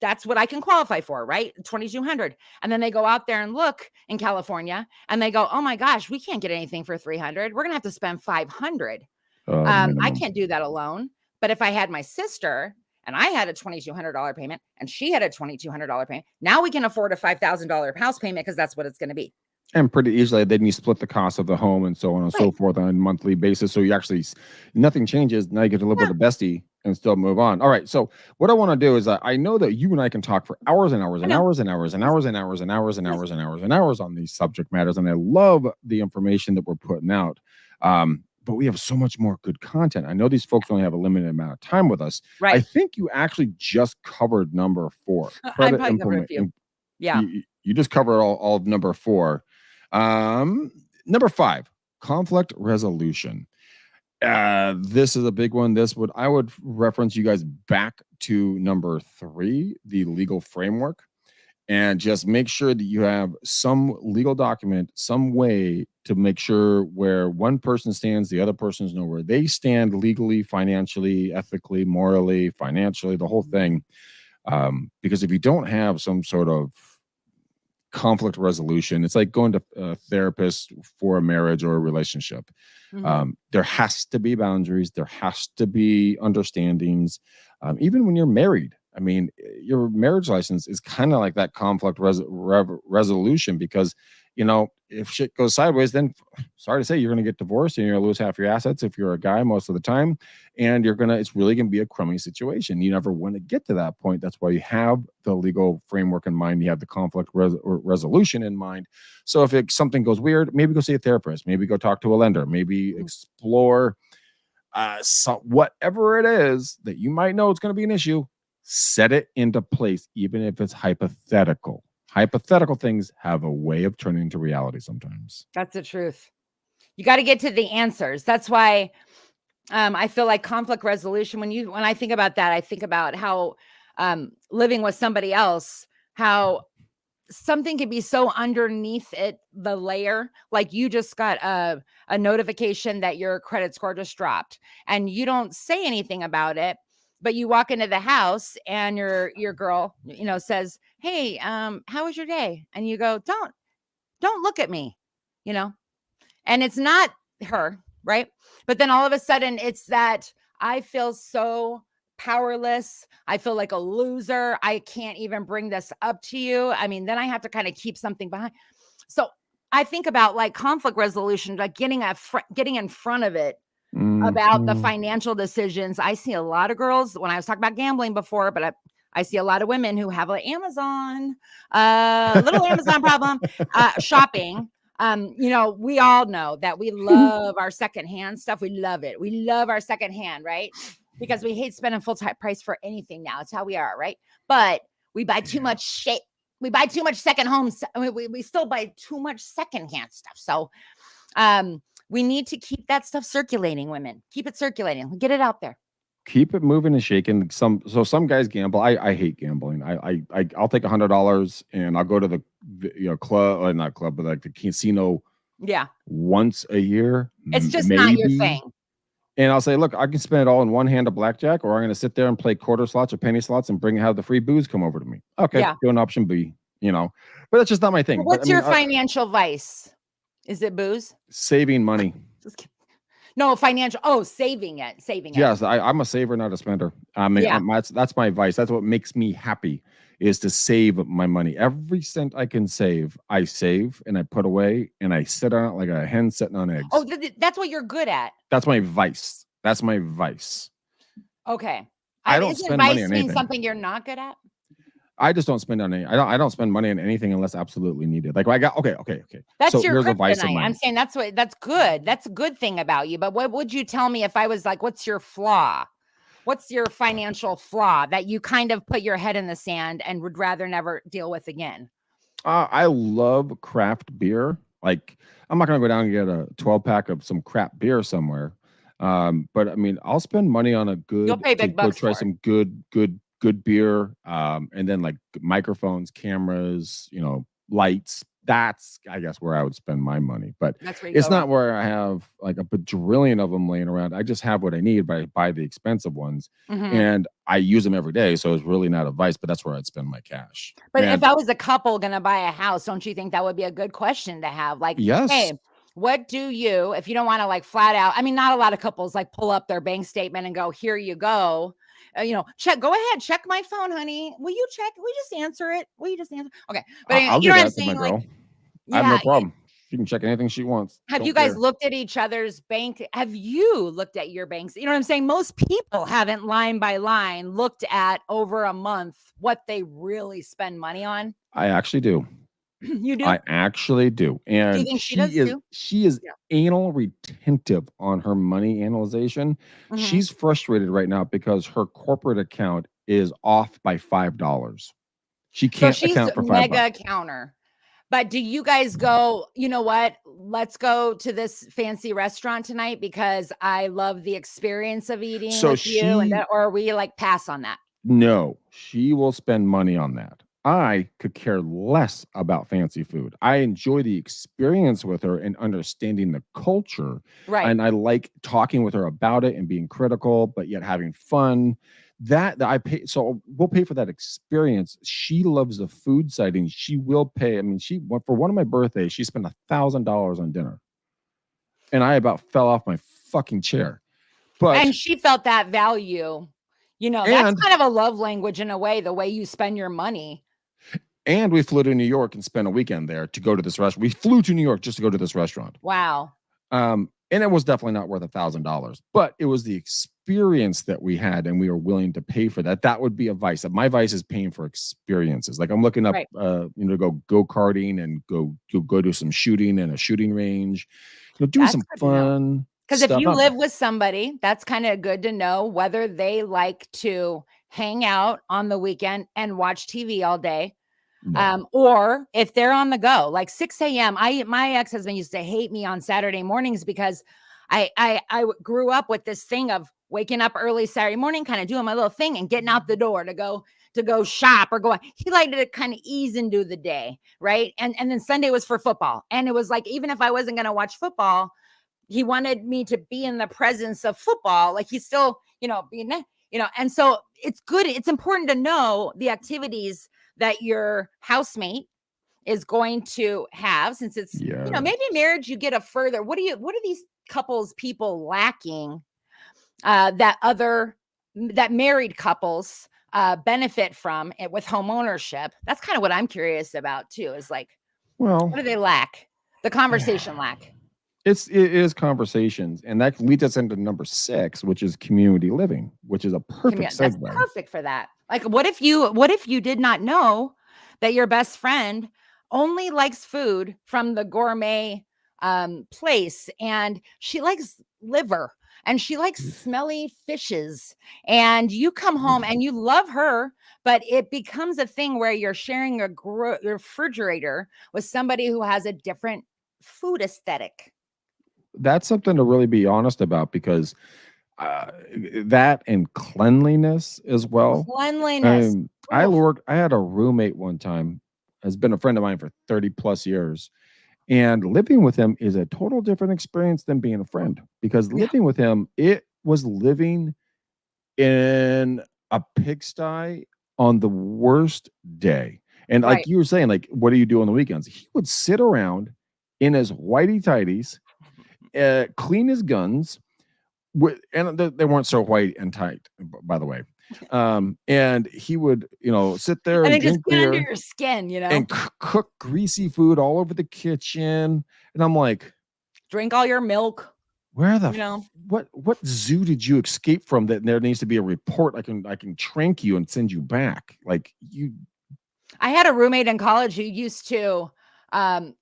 [SPEAKER 2] that's what I can qualify for, right? 2,200. And then they go out there and look in California and they go, oh my gosh, we can't get anything for 300. We're going to have to spend 500. I
[SPEAKER 1] Minimum.
[SPEAKER 2] can't do that alone. But if I had my sister and I had a $2,200 payment and she had a $2,200 payment, now we can afford a $5,000 house payment because that's what it's going to be.
[SPEAKER 1] And pretty easily, then you split the cost of the home and so on and so forth on a monthly basis. So you actually, nothing changes. Now you get to live with a bestie and still move on. All right. So what I want to do is I know that you and I can talk for hours and hours and hours and hours and hours and hours and hours and hours and hours and hours on these subject matters. And I love the information that we're putting out. But we have so much more good content. I know these folks only have a limited amount of time with us.
[SPEAKER 2] Right.
[SPEAKER 1] I think you actually just covered number 4.
[SPEAKER 2] I probably covered a few. Yeah.
[SPEAKER 1] You just covered all of number 4. Number 5, conflict resolution. This is a big one. I would reference you guys back to number 3, the legal framework, and just make sure that you have some legal document, some way to make sure where one person stands, the other person's know where they stand legally, financially, ethically, morally, financially, the whole thing. Because if you don't have some sort of conflict resolution, it's like going to a therapist for a marriage or a relationship. There has to be boundaries. There has to be understandings. Even when you're married, I mean, your marriage license is kind of like that conflict resolution, because, you know, if shit goes sideways, then sorry to say, you're going to get divorced and you're going to lose half your assets if you're a guy most of the time. And it's really going to be a crummy situation. You never want to get to that point. That's why you have the legal framework in mind. You have the conflict resolution in mind. So if something goes weird, maybe go see a therapist, maybe go talk to a lender, maybe explore whatever it is that you might know it's going to be an issue. Set it into place, even if it's hypothetical. Hypothetical things have a way of turning into reality sometimes.
[SPEAKER 2] That's the truth. You got to get to the answers. That's why I feel like conflict resolution, when I think about that, I think about how living with somebody else, how something could be so underneath it, the layer, like you just got a notification that your credit score just dropped and you don't say anything about it. But you walk into the house and your girl, says, hey, how was your day? And you go, don't look at me, and it's not her. Right. But then all of a sudden it's that I feel so powerless. I feel like a loser. I can't even bring this up to you. I mean, then I have to kind of keep something behind. So I think about like conflict resolution, like getting in front of it. About the financial decisions. I see a lot of girls, when I was talking about gambling before, but I see a lot of women who have like Amazon, little Amazon problem, shopping. We all know that we love our secondhand stuff. We love it. We love our secondhand, right? Because we hate spending full price for anything now. It's how we are, right? But we buy too much shit. We buy too much second homes. I mean, we still buy too much secondhand stuff. So, we need to keep that stuff circulating, women. Keep it circulating. Get it out there.
[SPEAKER 1] Keep it moving and shaking. Some guys gamble. I hate gambling. I'll take $100 and I'll go to the club, or not club, but like the casino.
[SPEAKER 2] Yeah.
[SPEAKER 1] Once a year.
[SPEAKER 2] It's just not your thing.
[SPEAKER 1] And I'll say, look, I can spend it all in one hand of blackjack, or I'm going to sit there and play quarter slots or penny slots and have the free booze come over to me. Okay. Doing option B, but that's just not my thing.
[SPEAKER 2] What's your financial vice? Is it booze?
[SPEAKER 1] Saving money.
[SPEAKER 2] No, financial. Oh, saving it.
[SPEAKER 1] Yes, I'm a saver, not a spender. I mean, that's my vice. That's what makes me happy, is to save my money. Every cent I can save, I save and I put away and I sit on it like a hen sitting on eggs.
[SPEAKER 2] Oh, that's what you're good at.
[SPEAKER 1] That's my vice.
[SPEAKER 2] Okay.
[SPEAKER 1] I don't spend money on anything.
[SPEAKER 2] Something you're not good at?
[SPEAKER 1] I just don't spend on any. I don't spend money on anything unless absolutely needed. Like I got okay.
[SPEAKER 2] That's your kryptonite. I'm saying that's good. That's a good thing about you. But what would you tell me if I was like, what's your flaw? What's your financial flaw that you kind of put your head in the sand and would rather never deal with again?
[SPEAKER 1] I love craft beer. Like I'm not gonna go down and get a 12-pack of some crap beer somewhere. But I mean, I'll spend money on a good.
[SPEAKER 2] You'll pay big bucks.
[SPEAKER 1] Go try some good beer, and then like microphones, cameras, lights, That's, I guess, where I would spend my money. But
[SPEAKER 2] That's where you
[SPEAKER 1] it's
[SPEAKER 2] go
[SPEAKER 1] not
[SPEAKER 2] wrong.
[SPEAKER 1] where I have like a bajillion of them laying around. I just have what I need, but I buy the expensive ones
[SPEAKER 2] Mhm.
[SPEAKER 1] and I use them every day. So it's really not advice, but that's where I'd spend my cash.
[SPEAKER 2] But if
[SPEAKER 1] And
[SPEAKER 2] I was a couple gonna buy a house, don't you think that would be a good question to have? Like,
[SPEAKER 1] yes,
[SPEAKER 2] hey, what do you, if you don't want to like flat out, I mean, not a lot of couples like pull up their bank statement and go, here you go. Check, go ahead, check my phone, honey. Will you check? We just answer it. Will you just answer? Okay. But anyway,
[SPEAKER 1] I'll
[SPEAKER 2] you
[SPEAKER 1] do
[SPEAKER 2] know what I'm
[SPEAKER 1] that to my
[SPEAKER 2] saying? Like,
[SPEAKER 1] girl. I have no
[SPEAKER 2] yeah.
[SPEAKER 1] problem. She can check anything she wants.
[SPEAKER 2] Have you
[SPEAKER 1] Don't
[SPEAKER 2] guys
[SPEAKER 1] care.
[SPEAKER 2] looked at each other's bank? Have you looked at your banks? You know what I'm saying? Most people haven't line by line looked at over a month what they really spend money on.
[SPEAKER 1] I actually do.
[SPEAKER 2] You do?
[SPEAKER 1] I actually do.
[SPEAKER 2] Do you
[SPEAKER 1] And
[SPEAKER 2] think she does too?
[SPEAKER 1] she is
[SPEAKER 2] Yeah.
[SPEAKER 1] anal retentive on her money analyzation.
[SPEAKER 2] Mhm.
[SPEAKER 1] She's frustrated right now because her corporate account is off by $5. She
[SPEAKER 2] So
[SPEAKER 1] can't
[SPEAKER 2] she's
[SPEAKER 1] account for
[SPEAKER 2] mega
[SPEAKER 1] $5.
[SPEAKER 2] counter. But do you guys go, you know what? Let's go to this fancy restaurant tonight because I love the experience of eating
[SPEAKER 1] So
[SPEAKER 2] with you and
[SPEAKER 1] she
[SPEAKER 2] that, or we like pass on that?
[SPEAKER 1] No, she will spend money on that. I could care less about fancy food. I enjoy the experience with her and understanding the culture.
[SPEAKER 2] Right.
[SPEAKER 1] And I like talking with her about it and being critical, but yet having fun. That I pay, so we'll pay for that experience. She loves the food side and she will pay. I mean, she went for one of my birthdays, she spent $1,000 on dinner. And I about fell off my fucking chair. But
[SPEAKER 2] And she felt that value. That's
[SPEAKER 1] and
[SPEAKER 2] kind of a love language in a way, the way you spend your money.
[SPEAKER 1] And we flew to New York and spent a weekend there to go to this restaurant. We flew to New York just to go to this restaurant.
[SPEAKER 2] Wow.
[SPEAKER 1] And it was definitely not worth $1,000, but it was the experience that we had, and we were willing to pay for that. That would be a vice. My vice is paying for experiences. Like I'm looking up,
[SPEAKER 2] Right.
[SPEAKER 1] go karting and go do some shooting in a shooting range. Do
[SPEAKER 2] That's
[SPEAKER 1] some
[SPEAKER 2] good to know.
[SPEAKER 1] fun
[SPEAKER 2] Because if
[SPEAKER 1] stuff.
[SPEAKER 2] you live with somebody, that's kind of good to know whether they like to hang out on the weekend and watch TV all day.
[SPEAKER 1] No,
[SPEAKER 2] Or if they're on the go, like 6 a.m. My ex-husband used to hate me on Saturday mornings because I grew up with this thing of waking up early Saturday morning, kind of doing my little thing and getting out the door to go shop or go. He liked to kind of ease into the day, right? And then Sunday was for football. And it was like, even if I wasn't going to watch football, he wanted me to be in the presence of football. Like he's still, and so it's good. It's important to know the activities that your housemate is going to have, since it's,
[SPEAKER 1] yeah,
[SPEAKER 2] maybe marriage, you get a further, what are these people lacking, that married couples, benefit from it with home ownership? That's kind of what I'm curious about too, is like,
[SPEAKER 1] well,
[SPEAKER 2] what do they lack? The conversation lack.
[SPEAKER 1] it is conversations, and that leads us into number 6, which is community living, which is a perfect
[SPEAKER 2] That's
[SPEAKER 1] segue.
[SPEAKER 2] perfect for that. Like, what if you did not know that your best friend only likes food from the gourmet place, and she likes liver and she likes smelly fishes, and you come home and you love her, but it becomes a thing where you're sharing your refrigerator with somebody who has a different food aesthetic.
[SPEAKER 1] That's something to really be honest about because uh, that and cleanliness as well.
[SPEAKER 2] Cleanliness.
[SPEAKER 1] I
[SPEAKER 2] Oof.
[SPEAKER 1] worked. I had a roommate one time. Has been a friend of mine for 30 plus years, and living with him is a total different experience than being a friend. Because
[SPEAKER 2] Yeah.
[SPEAKER 1] living with him, it was living in a pigsty on the worst day. And like
[SPEAKER 2] Right.
[SPEAKER 1] you were saying, like, what do you do on the weekends? He would sit around in his whitey tighties, clean his guns, and they weren't so white and tight, by the way. And he would, sit there
[SPEAKER 2] And
[SPEAKER 1] and
[SPEAKER 2] they just
[SPEAKER 1] drink
[SPEAKER 2] get under
[SPEAKER 1] beer
[SPEAKER 2] your skin,
[SPEAKER 1] and cook greasy food all over the kitchen. And I'm like,
[SPEAKER 2] drink all your milk,
[SPEAKER 1] where the
[SPEAKER 2] you know.
[SPEAKER 1] what zoo did you escape from that there needs to be a report? I can trank you and send you back. Like you.
[SPEAKER 2] I had a roommate in college who used to, I'm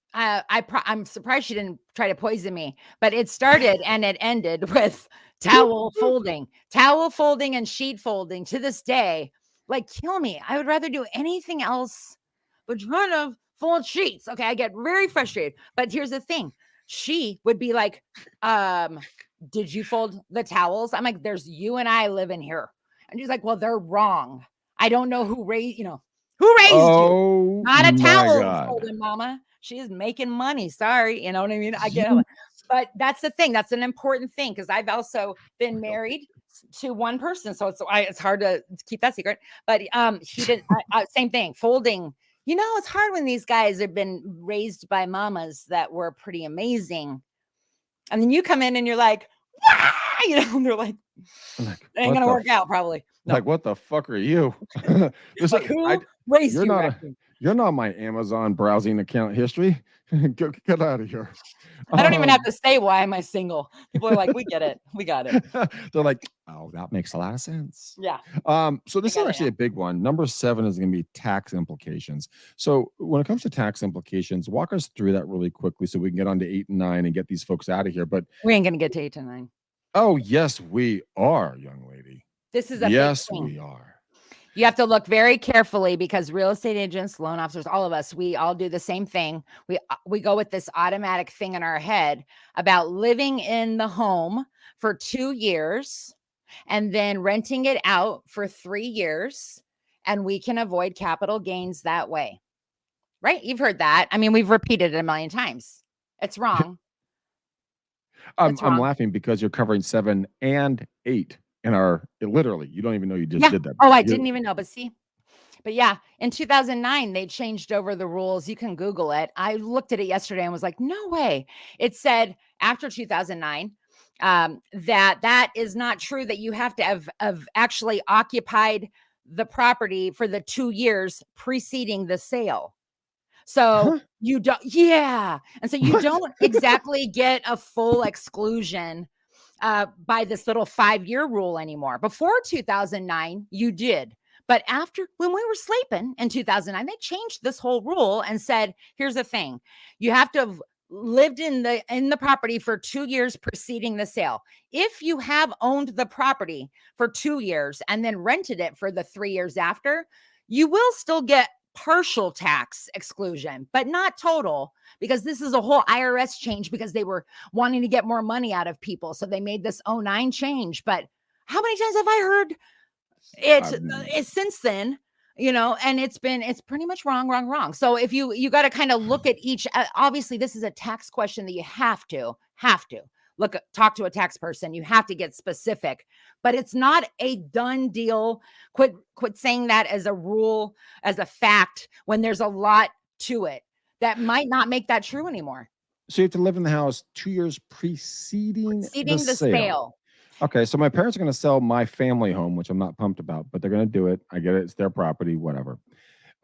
[SPEAKER 2] surprised she didn't try to poison me, but it started and it ended with towel folding and sheet folding to this day. Like, kill me. I would rather do anything else but try to fold sheets. Okay. I get very frustrated, but here's the thing. She would be like, did you fold the towels? I'm like, there's you and I live in here. And she's like, well, they're wrong. I don't know who raised you. Who raised you?
[SPEAKER 1] Oh
[SPEAKER 2] Not a
[SPEAKER 1] my
[SPEAKER 2] towel
[SPEAKER 1] god.
[SPEAKER 2] folding mama. she is making money. Sorry. You know what I mean? I get
[SPEAKER 1] You
[SPEAKER 2] it. But that's the thing. That's an important thing because I've also been married to one person. So it's hard to keep that secret. But he didn't, same thing, folding. You know, it's hard when these guys have been raised by mamas that were pretty amazing. And then you come in and you're like, "Wah!" You know, and they're like,
[SPEAKER 1] like,
[SPEAKER 2] it ain't
[SPEAKER 1] what
[SPEAKER 2] gonna
[SPEAKER 1] the
[SPEAKER 2] work out probably. No,
[SPEAKER 1] like, what the fuck are you? This
[SPEAKER 2] like
[SPEAKER 1] is, I,
[SPEAKER 2] who raised
[SPEAKER 1] you're
[SPEAKER 2] you,
[SPEAKER 1] not
[SPEAKER 2] Raccoon?
[SPEAKER 1] you're not my Amazon browsing account history. Get out of here.
[SPEAKER 2] I don't even have
[SPEAKER 1] Um,
[SPEAKER 2] to say why am I single. People are like, we get it. We got it.
[SPEAKER 1] they're like, oh, that makes a lot of sense.
[SPEAKER 2] Yeah,
[SPEAKER 1] So
[SPEAKER 2] I
[SPEAKER 1] this is
[SPEAKER 2] get it
[SPEAKER 1] actually
[SPEAKER 2] now.
[SPEAKER 1] a big one. Number 7 is going to be tax implications. So when it comes to tax implications, walk us through that really quickly so we can get on to 8 and 9 and get these folks out of here. But
[SPEAKER 2] We ain't gonna get to 8 to 9.
[SPEAKER 1] oh, yes, we are, young lady.
[SPEAKER 2] This is a big
[SPEAKER 1] Yes,
[SPEAKER 2] thing.
[SPEAKER 1] we are.
[SPEAKER 2] You have to look very carefully because real estate agents, loan officers, all of us, we all do the same thing. We go with this automatic thing in our head about living in the home for 2 years and then renting it out for 3 years, and we can avoid capital gains that way. Right? You've heard that. I mean, we've repeated it a million times. It's wrong. It's
[SPEAKER 1] I'm
[SPEAKER 2] wrong.
[SPEAKER 1] laughing because you're covering 7 and 8 in our literally. You don't even know you just
[SPEAKER 2] Yeah.
[SPEAKER 1] did that.
[SPEAKER 2] Oh, I
[SPEAKER 1] You
[SPEAKER 2] didn't even know, but see, but yeah, in 2009, they changed over the rules. You can Google it. I looked at it yesterday and was like, no way. It said after 2009 that is not true, that you have to have actually occupied the property for the 2 years preceding the sale. So
[SPEAKER 1] huh?
[SPEAKER 2] you don't, yeah. And so you
[SPEAKER 1] What?
[SPEAKER 2] don't exactly get a full exclusion by this little 5-year rule anymore. Before 2009, you did. But after, when we were sleeping in 2009, they changed this whole rule and said, here's the thing. You have to have lived in the property for 2 years preceding the sale. If you have owned the property for 2 years and then rented it for the 3 years after, you will still get partial tax exclusion, but not total, because this is a whole IRS change because they were wanting to get more money out of people. So they made this '09 change. But how many times have I heard it,
[SPEAKER 1] Um,
[SPEAKER 2] since then? And it's pretty much wrong. So if you got to kind of look at each, obviously this is a tax question that you have to talk to a tax person. You have to get specific, but it's not a done deal. Quit saying that as a rule, as a fact, when there's a lot to it that might not make that true anymore.
[SPEAKER 1] so you have to live in the house 2 years preceding the
[SPEAKER 2] Preceding the
[SPEAKER 1] sale.
[SPEAKER 2] sale.
[SPEAKER 1] Okay, so my parents are going to sell my family home, which I'm not pumped about, but they're going to do it. I get it; it's their property, whatever.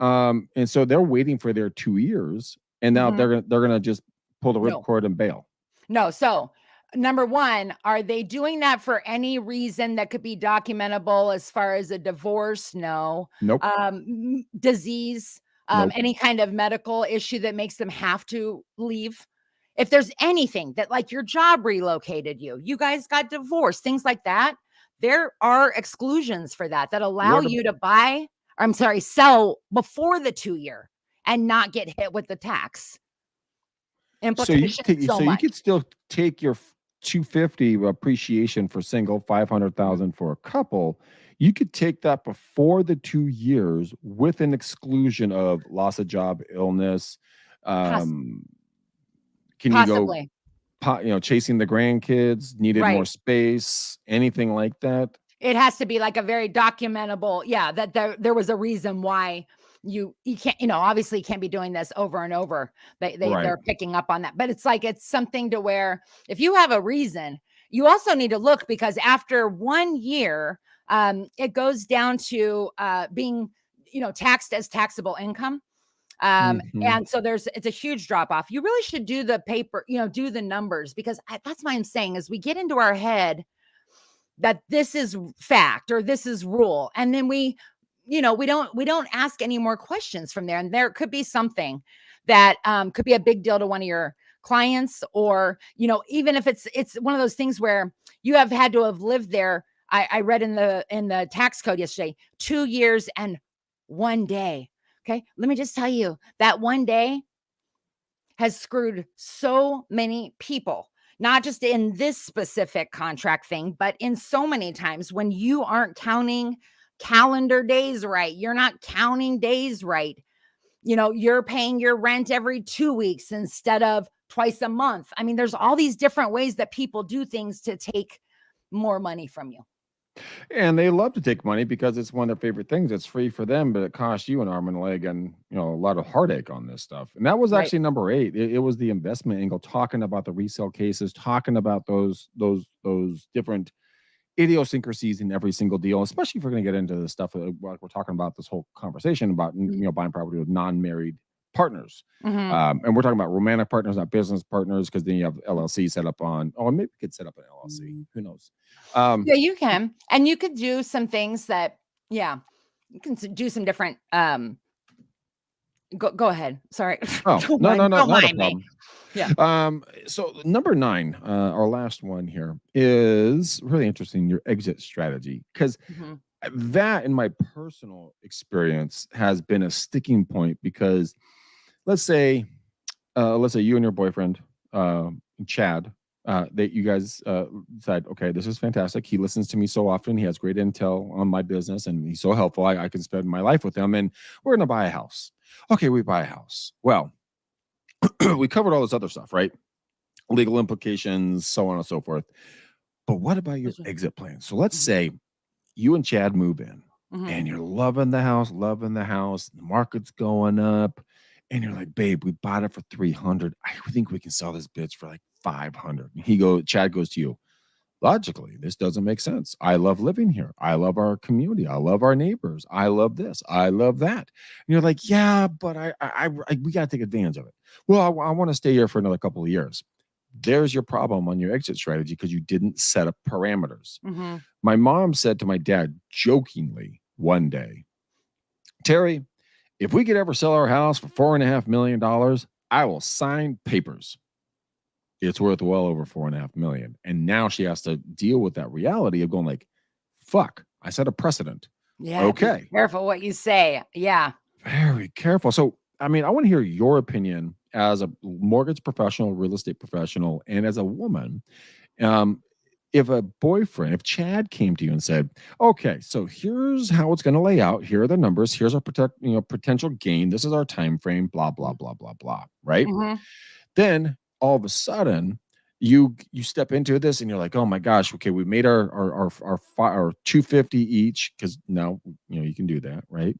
[SPEAKER 1] And so they're waiting for their 2 years, and now
[SPEAKER 2] Mhm.
[SPEAKER 1] they're gonna just pull the
[SPEAKER 2] No.
[SPEAKER 1] ripcord and bail.
[SPEAKER 2] No. So, number one, are they doing that for any reason that could be documentable as far as a divorce? No.
[SPEAKER 1] Nope,
[SPEAKER 2] Disease,
[SPEAKER 1] nope.
[SPEAKER 2] any kind of medical issue that makes them have to leave. If there's anything that, like, your job relocated you guys got divorced, things like that, there are exclusions for that allow
[SPEAKER 1] What?
[SPEAKER 2] you to sell before the 2 year and not get hit with the tax
[SPEAKER 1] So you
[SPEAKER 2] implications
[SPEAKER 1] take,
[SPEAKER 2] so
[SPEAKER 1] so you
[SPEAKER 2] much.
[SPEAKER 1] could still take your 250 appreciation for single,
[SPEAKER 2] Mhm.
[SPEAKER 1] 500,000 for a couple. You could take that before the 2 years with an exclusion of loss of job, illness.
[SPEAKER 2] Poss
[SPEAKER 1] Um, can you go,
[SPEAKER 2] Possibly.
[SPEAKER 1] chasing the grandkids, needed more
[SPEAKER 2] Right.
[SPEAKER 1] space, anything like that?
[SPEAKER 2] It has to be like a very documentable, yeah, that there was a reason why you can't, obviously you can't be doing this over and over.
[SPEAKER 1] Right.
[SPEAKER 2] They're picking up on that. But it's like it's something to where if you have a reason, you also need to look, because after 1 year, it goes down to being, taxed as taxable income.
[SPEAKER 1] Mhm.
[SPEAKER 2] And so it's a huge drop off. You really should do the paper, do the numbers, because that's why I'm saying, as we get into our head that this is fact or this is rule, and then we don't ask any more questions from there, and there could be something that could be a big deal to one of your clients, or even if it's one of those things where you have had to have lived there. I read in the tax code yesterday, 2 years and 1 day. Okay, let me just tell you that 1 day has screwed so many people, not just in this specific contract thing, but in so many times when you aren't counting calendar days right. You're not counting days right. you're paying your rent every 2 weeks instead of twice a month. I mean, there's all these different ways that people do things to take more money from you.
[SPEAKER 1] And they love to take money because it's one of their favorite things. It's free for them, but it costs you an arm and a leg and a lot of heartache on this stuff. And that was
[SPEAKER 2] Right.
[SPEAKER 1] actually number 8. It was the investment angle, talking about the resale cases, talking about those different idiosyncrasies in every single deal, especially if we're going to get into the stuff like we're talking about this whole conversation about buying property with non-married partners.
[SPEAKER 2] Mm-hmm.
[SPEAKER 1] And we're talking about romantic partners, not business partners, because then you have LLC set up on, maybe we could set up an LLC. Who knows?
[SPEAKER 2] Yeah, you can. And you could do some things that, you can do some different, go ahead. Sorry.
[SPEAKER 1] Oh, no,
[SPEAKER 2] don't
[SPEAKER 1] not a
[SPEAKER 2] mind me.
[SPEAKER 1] problem.
[SPEAKER 2] Yeah.
[SPEAKER 1] So number 9, our last one here, is really interesting, your exit strategy. Because that, in my personal experience, has been a sticking point. Because let's say you and your boyfriend, Chad, that you guys decide, okay, this is fantastic. He listens to me so often. He has great intel on my business, and he's so helpful. I can spend my life with him, and we're going to buy a house. Okay, we buy a house. Well, we covered all this other stuff, right? Legal implications, so on and so forth. But what about your exit plan? So let's say you and Chad move in, and you're loving the house, the market's going up, and you're like, babe, we bought it for 300. I think we can sell this bitch for like 500. Chad goes to you, logically, this doesn't make sense. I love living here. I love our community. I love our neighbors. I love this. I love that. And you're like, yeah, but we got to take advantage of it. Well, I want to stay here for another couple of years. There's your problem on your exit strategy, because you didn't set up parameters. My mom said to my dad jokingly one day, Terry, if we could ever sell our house for $4.5 million, I will sign papers. It's worth well over $4.5 million. And now she has to deal with that reality of going like, fuck, I set a precedent.
[SPEAKER 2] Yeah.
[SPEAKER 1] Okay.
[SPEAKER 2] Be careful what you say. Yeah.
[SPEAKER 1] Very careful. So, I want to hear your opinion as a mortgage professional, real estate professional, and as a woman. If Chad came to you and said, okay, so here's how it's going to lay out. Here are the numbers. Here's our potential gain. This is our time frame, blah, blah, blah, blah, blah. Right. Then all of a sudden you step into this and you're like, oh my gosh, okay, we made our 250 each, because now you can do that, right?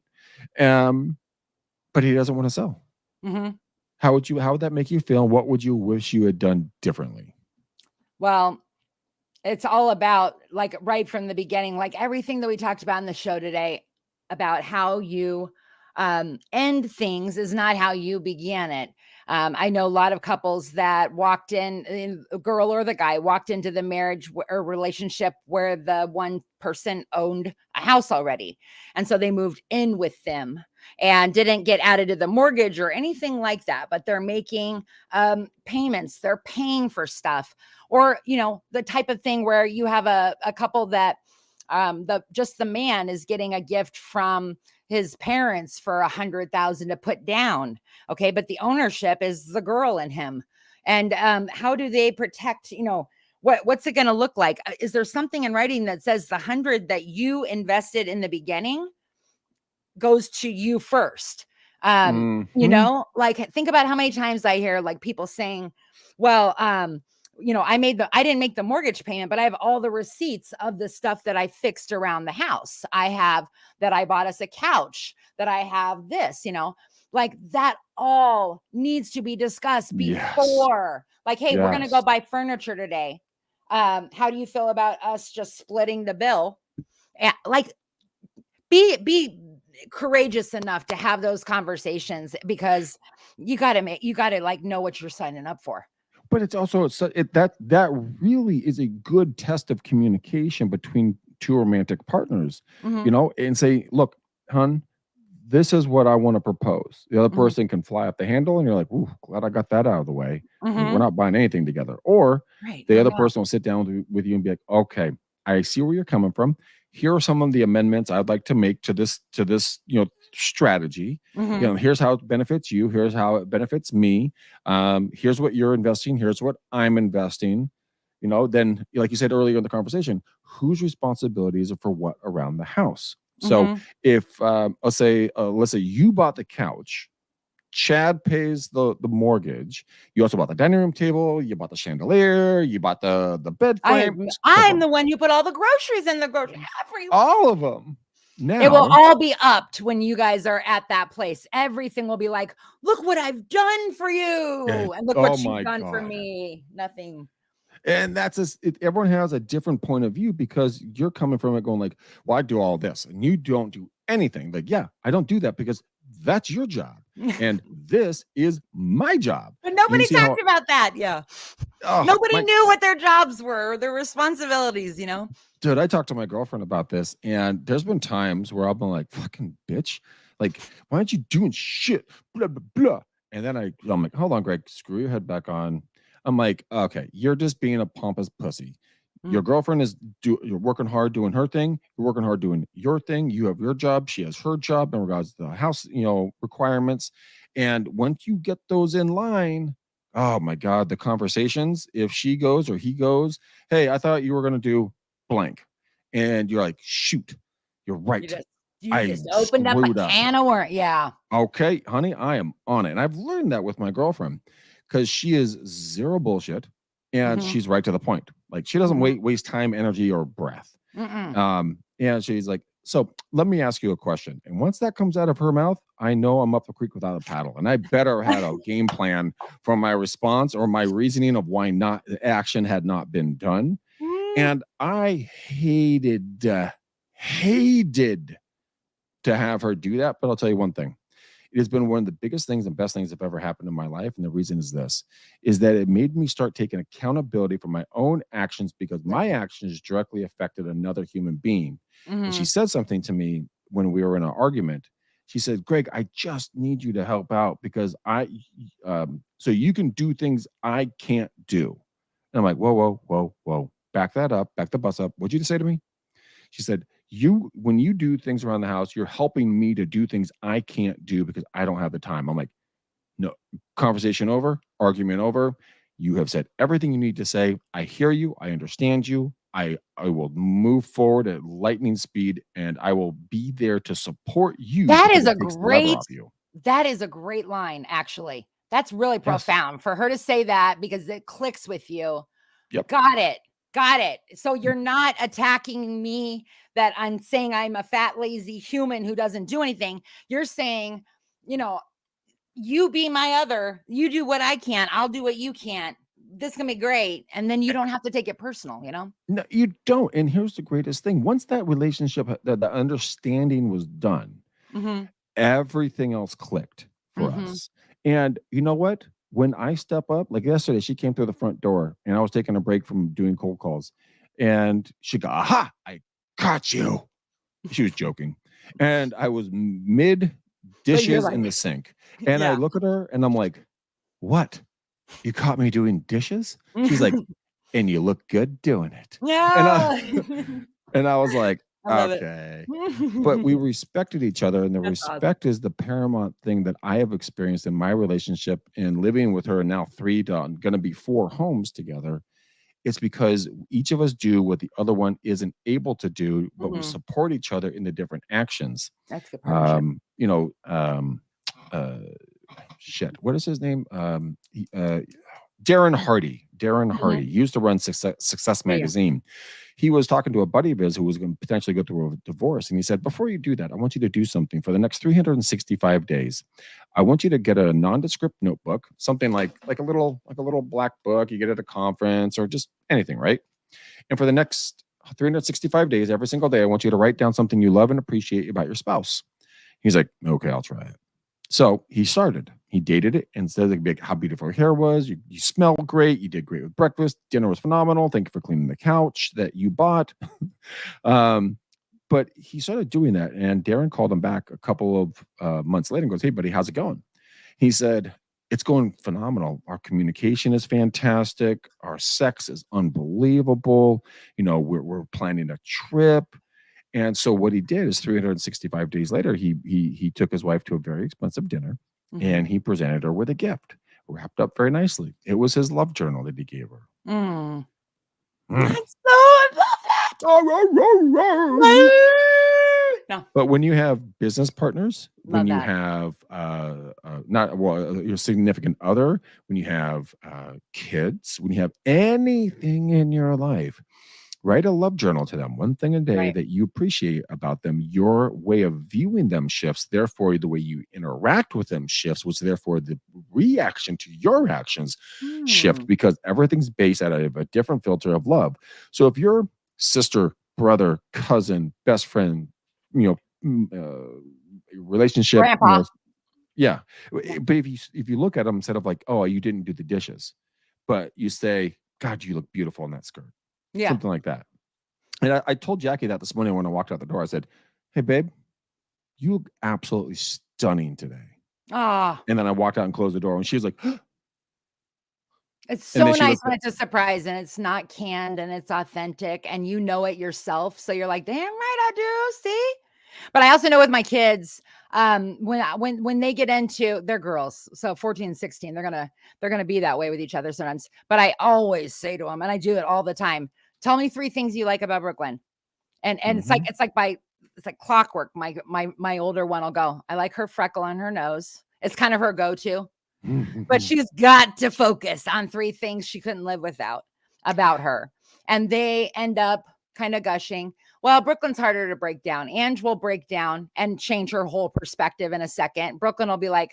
[SPEAKER 1] But he doesn't want to sell. How would that make you feel? What would you wish you had done differently?
[SPEAKER 2] Well, it's all about, like, right from the beginning, like everything that we talked about in the show today about how you end things is not how you began it. I know a lot of couples that walked in, a girl or the guy walked into the marriage or relationship where the one person owned a house already. And so they moved in with them and didn't get added to the mortgage or anything like that. But they're making payments, they're paying for stuff, or, the type of thing where you have a couple that the man is getting a gift from his parents for $100,000 to put down. Okay. But the ownership is the girl and him. And how do they protect, what's it going to look like? Is there something in writing that says the 100 that you invested in the beginning goes to you first? Like, think about how many times I hear like people saying, well, I didn't make the mortgage payment, but I have all the receipts of the stuff that I fixed around the house. I have that I bought us a couch, that I have this, like that all needs to be discussed before. Like, hey, we're going to go buy furniture today. How do you feel about us just splitting the bill? And like, be courageous enough to have those conversations, because you got to like know what you're signing up for.
[SPEAKER 1] But it's also that really is a good test of communication between two romantic partners, and say, look, hun, this is what I want to propose. The other person can fly off the handle and you're like, ooh, glad I got that out of the way. We're not buying anything together. Or the other person will sit down with you and be like, okay, I see where you're coming from. Here are some of the amendments I'd like to make to this, strategy. Here's how it benefits you. Here's how it benefits me. Here's what you're investing. Here's what I'm investing. Then, like you said earlier in the conversation, whose responsibilities are for what around the house? So if let's say you bought the couch, Chad pays the mortgage. You also bought the dining room table. You bought the chandelier. You bought the bed frame.
[SPEAKER 2] I'm the one who put all the groceries in the grocery.
[SPEAKER 1] All of them. Now
[SPEAKER 2] it will all be upped when you guys are at that place. Everything will be like, look what I've done for you, and look what you've done for me. Nothing.
[SPEAKER 1] And that's everyone has a different point of view because you're coming from it going like, well, I do all this and you don't do anything. Like, yeah, I don't do that because that's your job. And this is my job.
[SPEAKER 2] But nobody talked about that. Yeah. Nobody knew what their jobs were, or their responsibilities,
[SPEAKER 1] Dude, I talked to my girlfriend about this, and there's been times where I've been like, fucking bitch. Like, why aren't you doing shit? Blah, blah, blah. And then I'm like, hold on, Greg, screw your head back on. I'm like, okay, you're just being a pompous pussy. Your girlfriend is you're working hard doing her thing. You're working hard doing your thing. You have your job. She has her job in regards to the house, requirements. And once you get those in line, oh my God, the conversations, if she goes or he goes, hey, I thought you were going to do blank. And you're like, shoot, you're right.
[SPEAKER 2] You just opened up a can of worms. Yeah.
[SPEAKER 1] Okay, honey, I am on it. And I've learned that with my girlfriend because she is zero bullshit and she's right to the point. Like she doesn't waste time, energy, or breath. And she's like, so let me ask you a question. And once that comes out of her mouth, I know I'm up the creek without a paddle. And I better had a game plan for my response or my reasoning of why not action had not been done. And I hated to have her do that. But I'll tell you one thing. It has been one of the biggest things and best things that have ever happened in my life. And the reason is this, is that it made me start taking accountability for my own actions because my actions directly affected another human being. And she said something to me when we were in an argument. She said, Greg, I just need you to help out because so you can do things I can't do. And I'm like, whoa. Back that up. Back the bus up. What'd you say to me? She said, when you do things around the house, you're helping me to do things I can't do because I don't have the time. I'm like, no, conversation over, argument over. You have said everything you need to say. I hear you. I understand you. I will move forward at lightning speed and I will be there to support you.
[SPEAKER 2] That is a great line, actually. That's really profound for her to say that because it clicks with you.
[SPEAKER 1] Yep.
[SPEAKER 2] Got it. So you're not attacking me that I'm saying I'm a fat, lazy human who doesn't do anything. You're saying, you be my other, you do what I can't, I'll do what you can't. This can be great. And then you don't have to take it personal,
[SPEAKER 1] No, you don't. And here's the greatest thing. Once that relationship, the understanding was done, everything else clicked for us. And you know what? When I step up, like yesterday, she came through the front door and I was taking a break from doing cold calls. And she go, aha, I caught you. She was joking. And I was mid dishes in the sink. And I look at her and I'm like, what? You caught me doing dishes? She's like, and you look good doing it.
[SPEAKER 2] Yeah.
[SPEAKER 1] And I was like, okay. But we respected each other. And the respect is the paramount thing that I have experienced in my relationship and living with her now going to be 4 homes together. It's because each of us do what the other one isn't able to do, but we support each other in the different actions.
[SPEAKER 2] That's good partnership.
[SPEAKER 1] Shit. What is his name? Darren Hardy. Darren Hardy used to run Success Magazine. He was talking to a buddy of his who was going to potentially go through a divorce. And he said, before you do that, I want you to do something for the next 365 days. I want you to get a nondescript notebook, something like a little black book you get at a conference or just anything, right? And for the next 365 days, every single day, I want you to write down something you love and appreciate about your spouse. He's like, okay, I'll try it. So he started. He dated it and said like, how beautiful her hair was. You smell great. You did great with breakfast. Dinner was phenomenal. Thank you for cleaning the couch that you bought. But he started doing that. And Darren called him back a couple of months later and goes, hey, buddy, how's it going? He said, it's going phenomenal. Our communication is fantastic. Our sex is unbelievable. We're planning a trip. And so what he did is 365 days later, he took his wife to a very expensive dinner and he presented her with a gift wrapped up very nicely. It was his love journal that he gave her.
[SPEAKER 2] I love that. No,
[SPEAKER 1] But when you have business partners, when
[SPEAKER 2] love
[SPEAKER 1] you
[SPEAKER 2] that.
[SPEAKER 1] have your significant other, when you have kids, when you have anything in your life, write a love journal to them. One thing a day
[SPEAKER 2] Right.
[SPEAKER 1] that you appreciate about them. Your way of viewing them shifts. Therefore, the way you interact with them shifts, which therefore the reaction to your actions shift,
[SPEAKER 2] Hmm.
[SPEAKER 1] because everything's based out of a different filter of love. So if your sister, brother, cousin, best friend, you know, relationship,
[SPEAKER 2] Grandpa.
[SPEAKER 1] yeah.
[SPEAKER 2] Yeah.
[SPEAKER 1] But if you look at them instead of like, oh, you didn't do the dishes, but you say, God, you look beautiful in that skirt,
[SPEAKER 2] Yeah.
[SPEAKER 1] something like that. And I told Jackie that this morning when I walked out the door. I said, "Hey, babe, you look absolutely stunning today."
[SPEAKER 2] Oh,
[SPEAKER 1] And then I walked out and closed the door, and she was like,
[SPEAKER 2] it's
[SPEAKER 1] and
[SPEAKER 2] so
[SPEAKER 1] then she
[SPEAKER 2] nice
[SPEAKER 1] looked
[SPEAKER 2] when
[SPEAKER 1] at,
[SPEAKER 2] it's a surprise and it's not canned and it's authentic and you know it yourself. So you're like, damn right I do. See? But I also know with my kids, when they get into they're girls, so 14 and 16, they're gonna be that way with each other sometimes. But I always say to them, and I do it all the time, tell me 3 things you like about Brooklyn. And
[SPEAKER 1] Mhm.
[SPEAKER 2] it's like clockwork. My older one will go, I like her freckle on her nose. It's kind of her go-to. But she's got to focus on 3 things she couldn't live without about her. And they end up kind of gushing. Well, Brooklyn's harder to break down. Ange will break down and change her whole perspective in a second. Brooklyn will be like,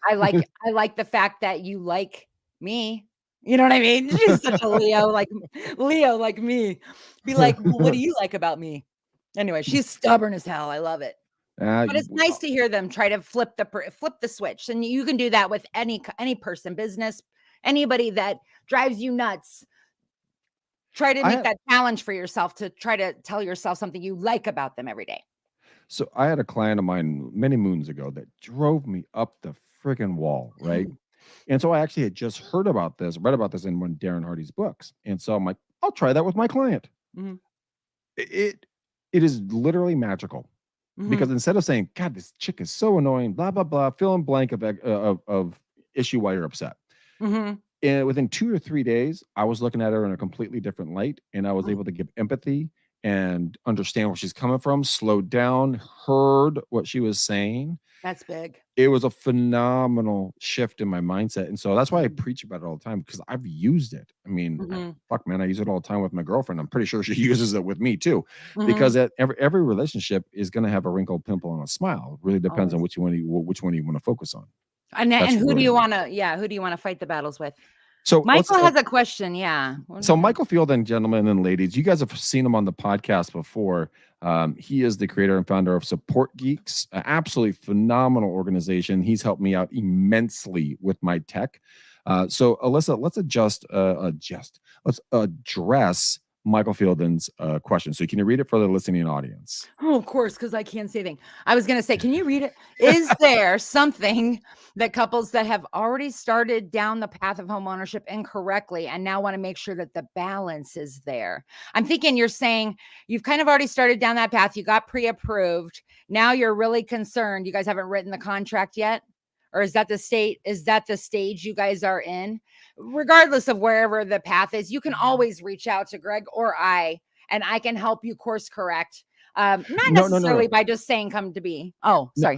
[SPEAKER 2] I like the fact that you like me. You know what I mean? She's such a Leo like me. Be like, well, what do you like about me? Anyway, she's stubborn as hell. I love it. But it's
[SPEAKER 1] You
[SPEAKER 2] nice to hear them try to flip the switch, and you can do that with any person, business, anybody that drives you nuts. Try to
[SPEAKER 1] I
[SPEAKER 2] make
[SPEAKER 1] had
[SPEAKER 2] that challenge for yourself to try to tell yourself something you like about them every day.
[SPEAKER 1] so I had a client of mine many moons ago that drove me up the friggin' wall, right? And so I actually had just read about this in one of Darren Hardy's books. And so I'm like, I'll try that with my client.
[SPEAKER 2] Mhm,
[SPEAKER 1] It it is literally magical,
[SPEAKER 2] mhm,
[SPEAKER 1] because instead of saying, God, this chick is so annoying, blah, blah, blah, fill in blank of issue why you're upset.
[SPEAKER 2] mhm,
[SPEAKER 1] And within 2 or 3 days, I was looking at her in a completely different light, and I was
[SPEAKER 2] mhm.
[SPEAKER 1] able to give empathy and understand where she's coming from, slowed down, heard what she was saying.
[SPEAKER 2] That's big.
[SPEAKER 1] It was a phenomenal shift in my mindset. And so that's why I
[SPEAKER 2] Mhm,
[SPEAKER 1] preach about it all the time, because I've used it. I mean,
[SPEAKER 2] mhm,
[SPEAKER 1] fuck, man, I use it all the time with my girlfriend. I'm pretty sure she uses it with me too,
[SPEAKER 2] mhm.
[SPEAKER 1] because every relationship is going to have a wrinkle, pimple, and a smile. It really depends on
[SPEAKER 2] Always.
[SPEAKER 1] which one you want to focus on.
[SPEAKER 2] And
[SPEAKER 1] That's
[SPEAKER 2] who do
[SPEAKER 1] really
[SPEAKER 2] you
[SPEAKER 1] what it is.
[SPEAKER 2] wanna who do you wanna fight the battles with?
[SPEAKER 1] So let's
[SPEAKER 2] Michael has a question, yeah. What do
[SPEAKER 1] So
[SPEAKER 2] you have?
[SPEAKER 1] Michael Field, and gentlemen and ladies, you guys have seen him on the podcast before. He is the creator and founder of Support Geeks, an absolutely phenomenal organization. He's helped me out immensely with my tech. So Alyssa, let's address Michael Fielden's question. So can you read it for the listening audience?
[SPEAKER 2] Oh, of course, because I can't say anything. I was gonna say, can you read it? Is there something that couples that have already started down the path of homeownership incorrectly and now want to make sure that the balance is there? I'm thinking you're saying you've kind of already started down that path, you got pre-approved. Now you're really concerned. You guys haven't written the contract yet? Or is that the stage you guys are in? Regardless of wherever the path is, you can always reach out to Greg or and I can help you course correct. Not
[SPEAKER 1] No, no, no,
[SPEAKER 2] necessarily
[SPEAKER 1] no.
[SPEAKER 2] by just saying come to be. Oh,
[SPEAKER 1] No,
[SPEAKER 2] sorry.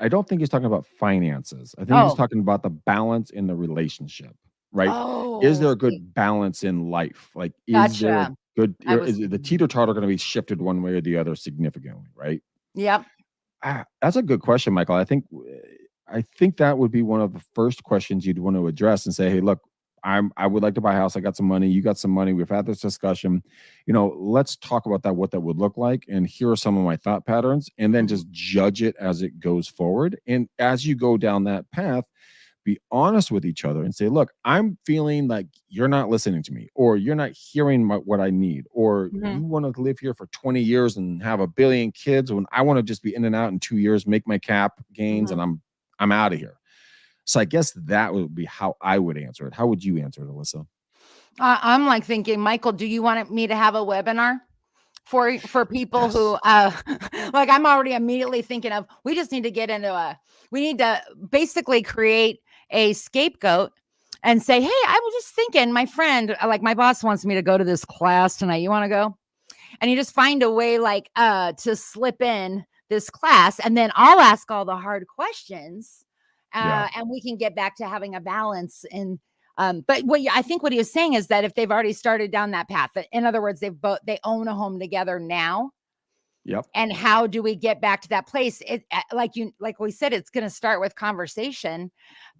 [SPEAKER 1] I don't think he's talking about finances. I think he's
[SPEAKER 2] Oh,
[SPEAKER 1] talking about the balance in the relationship, right? Is
[SPEAKER 2] oh,
[SPEAKER 1] there a
[SPEAKER 2] okay.
[SPEAKER 1] good balance in life? Like, is there a
[SPEAKER 2] Gotcha.
[SPEAKER 1] good,
[SPEAKER 2] I
[SPEAKER 1] or
[SPEAKER 2] was,
[SPEAKER 1] is it the teeter totter going to be shifted one way or the other significantly, right?
[SPEAKER 2] yep.
[SPEAKER 1] That's a good question, Michael. I think that would be one of the first questions you'd want to address and say, "Hey, look, I would like to buy a house. I got some money. You got some money. We've had this discussion. Let's talk about that. What that would look like, and here are some of my thought patterns, and then
[SPEAKER 2] Mhm,
[SPEAKER 1] just judge it as it goes forward. And as you go down that path, be honest with each other and say, look, I'm feeling like you're not listening to me, or you're not hearing what I need, or
[SPEAKER 2] mhm,
[SPEAKER 1] you want to live here for 20 years and have a billion kids when I want to just be in and out in 2 years, make my cap gains, and
[SPEAKER 2] mhm.
[SPEAKER 1] I'm out of here. So I guess that would be how I would answer it. How would you answer it, Alyssa?
[SPEAKER 2] I'm like thinking, Michael, do you want me to have a webinar for people who
[SPEAKER 1] Yes.
[SPEAKER 2] like I'm already immediately thinking of we just need to get into we need to basically create a scapegoat and say, hey, I was just thinking, my friend, like my boss wants me to go to this class tonight. You want to go? and you just find a way like to slip in this class, and then I'll ask all the hard questions, and we can get back to having a balance. And but I think what he was saying is that if they've already started down that path, in other words, they own a home together now.
[SPEAKER 1] Yep.
[SPEAKER 2] And how do we get back to that place? Like we said, it's going to start with conversation,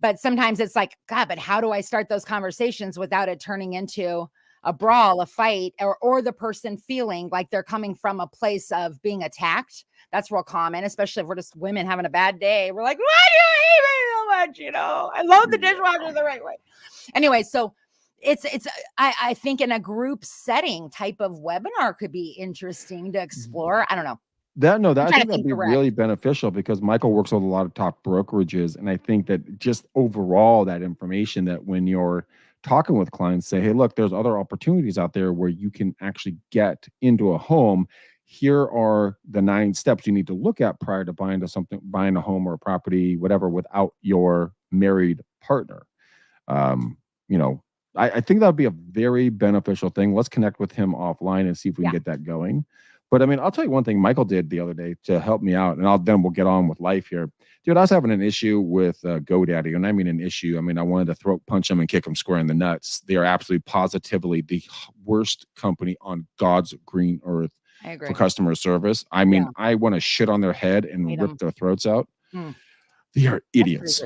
[SPEAKER 2] but sometimes it's like, God, but how do I start those conversations without it turning into a brawl, a fight, or the person feeling like they're coming from a place of being attacked? That's real common, especially if we're just women having a bad day. We're like, why do you hate me so much? You know, I load the dishwasher the right way. Anyway, so I think in a group setting type of webinar could be interesting to explore. I don't know.
[SPEAKER 1] I think that'd be really beneficial, because Michael works with a lot of top brokerages. And I think that just overall, that information, that when you're talking with clients, say, hey, look, there's other opportunities out there where you can actually get into a home. Here are the 9 steps you need to look at prior to buying a home or a property, whatever, without your married partner. I think that would be a very beneficial thing. Let's connect with him offline and see if we can get that going. But I mean, I'll tell you one thing Michael did the other day to help me out, and then we'll get on with life here. Dude, I was having an issue with GoDaddy, and I mean an issue. I mean, I wanted to throat punch him and kick him square in the nuts. They are absolutely positively the worst company on God's green earth for customer service. I mean, I want to shit on their head and rip their throats out. They are idiots.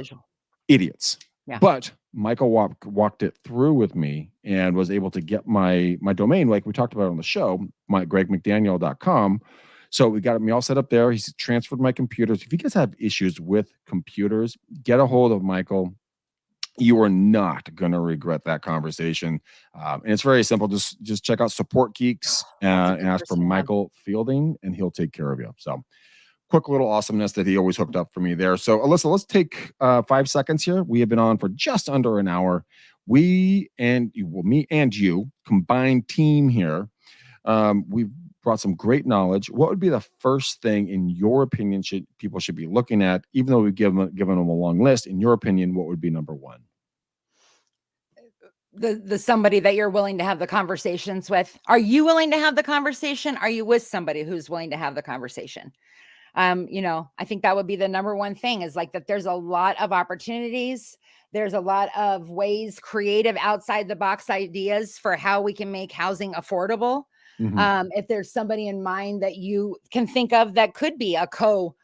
[SPEAKER 1] Idiots. Yeah. But Michael walked it through with me and was able to get my domain, like we talked about on the show, GregMcDaniel.com. So we got me all set up there. He's transferred my computers. If you guys have issues with computers, get a hold of Michael. You are not going to regret that conversation. And it's very simple. Just check out Support Geeks and ask for Michael Fielding, and he'll take care of you. So quick little awesomeness that he always hooked up for me there. So Alyssa, let's take 5 seconds here. We have been on for just under an hour. Me and you, combined team here. We've brought some great knowledge. What would be the first thing, in your opinion, people should be looking at, even though we've given them a long list? In your opinion, what would be number one?
[SPEAKER 2] The somebody that you're willing to have the conversations with. Are you willing to have the conversation? Are you with somebody who's willing to have the conversation? I think that would be the number one thing, is like that there's a lot of opportunities. There's a lot of ways, creative, outside the box ideas for how we can make housing affordable. Mm-hmm. If there's somebody in mind that you can think of that could be a co-homie,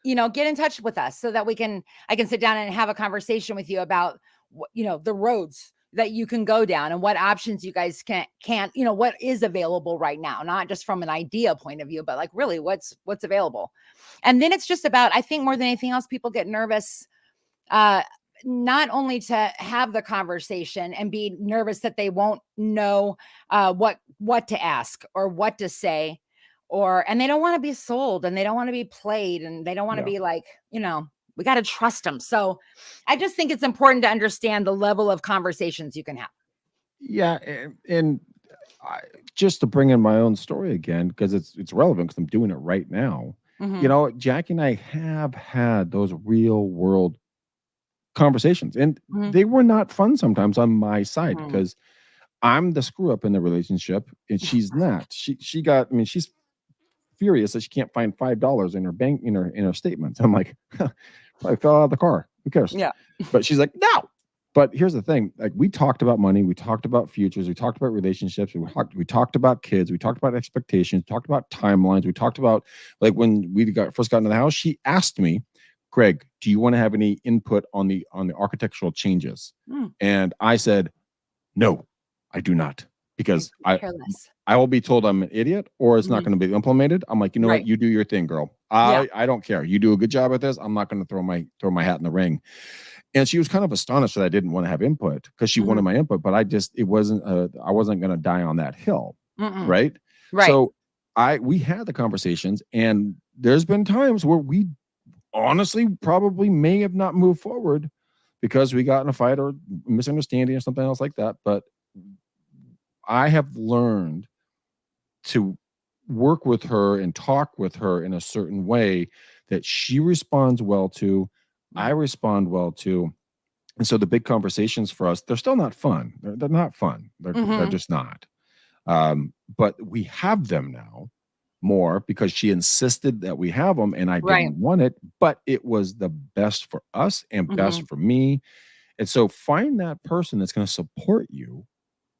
[SPEAKER 2] then, get in touch with us so that I can sit down and have a conversation with you about, the roads that you can go down and what options you guys can't, what is available right now, not just from an idea point of view, but like really what's available. And then it's just about, I think more than anything else, people get nervous, not only to have the conversation and be nervous that they won't know what to ask or what to say, and they don't want to be sold, and they don't want to be played, and they don't want to be like, we got to trust them. So I just think it's important to understand the level of conversations you can have.
[SPEAKER 1] Yeah. And just to bring in my own story again, because it's relevant, because I'm doing it right now. Mm-hmm. Jackie and I have had those real world conversations, and mm-hmm. they were not fun sometimes on my side, because I'm the screw up in the relationship and she's not. She's furious that she can't find $5 in her bank, in her statements. I'm like, probably fell out of the car. Who cares?
[SPEAKER 2] Yeah.
[SPEAKER 1] But she's like, no. But here's the thing. Like, we talked about money. We talked about futures. We talked about relationships. We talked about kids. We talked about expectations. We talked about timelines. We talked about, like, when we first got into the house, she asked me, Greg, do you want to have any input on the architectural changes? And I said, no, I do not. Because I will be told I'm an idiot, or it's not going to be implemented. I'm like, what? You do your thing, girl. I don't care. You do a good job at this. I'm not going to throw my hat in the ring. And she was kind of astonished that I didn't want to have input, because she wanted my input, but I wasn't going to die on that hill. Right. So we had the conversations, and there's been times where we honestly probably may have not moved forward because we got in a fight or misunderstanding or something else like that. But I have learned to work with her and talk with her in a certain way that she responds well to, I respond well to, And so the big conversations for us, they're still not fun. They're not fun. They're just not. But we have them now more because she insisted that we have them and I
[SPEAKER 2] Right.
[SPEAKER 1] didn't want it, but it was the best for us and best for me. And so find that person that's going to support you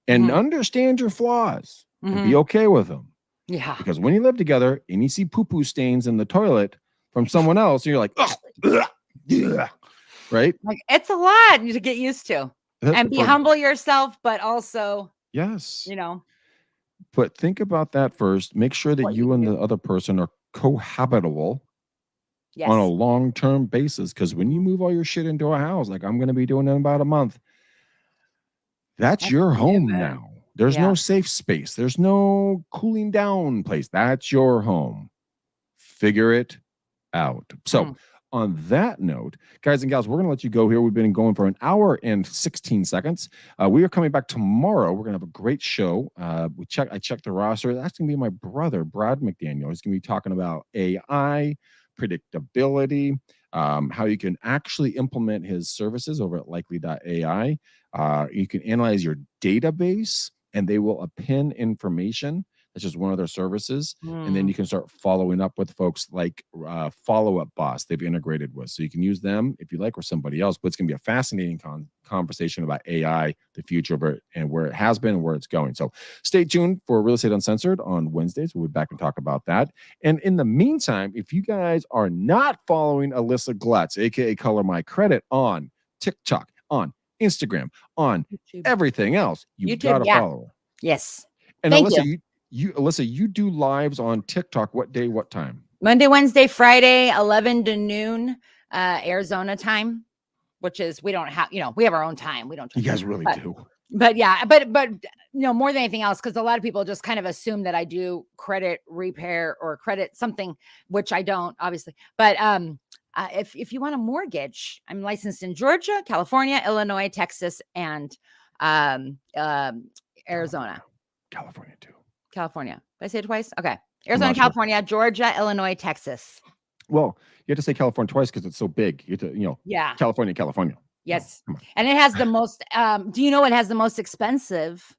[SPEAKER 1] and understand your flaws and be okay with them.
[SPEAKER 2] Yeah.
[SPEAKER 1] Because when you live together and you see poo-poo stains in the toilet from someone else, you're like, oh, yeah, right?
[SPEAKER 2] Like, it's a lot to get used to. And be humble yourself, but also,
[SPEAKER 1] yes. But think about that first. Make sure that you and the other person are cohabitable on a long-term basis. Because when you move all your shit into a house, like I'm going to be doing in about a month, that's your home now. There's no safe space. There's no cooling down place. That's your home. Figure it out. So on that note, guys and gals, we're going to let you go here. We've been going for an hour and 16 seconds. We are coming back tomorrow. We're going to have a great show. I checked the roster. That's going to be my brother, Brad McDaniel. He's going to be talking about AI, predictability, how you can actually implement his services over at likely.ai. You can analyze your database and they will append information. That's just one of their services. And then you can start following up with folks like Follow Up Boss they've integrated with. So you can use them if you like or somebody else. But it's going to be a fascinating conversation about AI, the future of it, and where it has been and where it's going. So stay tuned for Real Estate Uncensored on Wednesdays. We'll be back and talk about that. And in the meantime, if you guys are not following Alyssa Glutz, a.k.a. Color My Credit, on TikTok, on Instagram, on YouTube, everything else, you got to follow her.
[SPEAKER 2] Yes.
[SPEAKER 1] And Alyssa, Alyssa, you do lives on TikTok. What day, what time?
[SPEAKER 2] Monday, Wednesday, Friday, 11 to noon, Arizona time, which is, we don't have, we have our own time. We don't.
[SPEAKER 1] You guys really do.
[SPEAKER 2] But yeah, but more than anything else, because a lot of people just kind of assume that I do credit repair or credit something, which I don't, obviously. But if you want a mortgage, I'm licensed in Georgia, California, Illinois, Texas, and Arizona.
[SPEAKER 1] California too.
[SPEAKER 2] California. Did I say it twice? Okay. Arizona, California, Georgia, Illinois, Texas.
[SPEAKER 1] Well, you have to say California twice because it's so big. You have to, California, California.
[SPEAKER 2] Yes. And it has the most, do you know it has the most expensive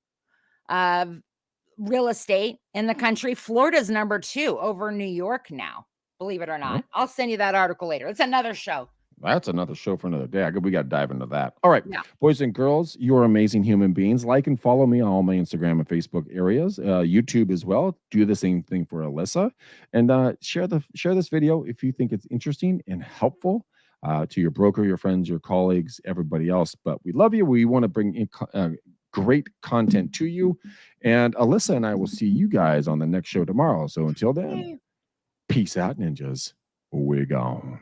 [SPEAKER 2] real estate in the country? Florida's number 2 over New York now, believe it or not. I'll send you that article later. It's another show.
[SPEAKER 1] That's another show for another day. We got to dive into that. All right, boys and girls, you're amazing human beings. Like and follow me on all my Instagram and Facebook areas, YouTube as well. Do the same thing for Alyssa, and share this video if you think it's interesting and helpful to your broker, your friends, your colleagues, everybody else. But we love you. We want to bring in great content to you, and Alyssa and I will see you guys on the next show tomorrow. So until then, peace out, ninjas. We're gone.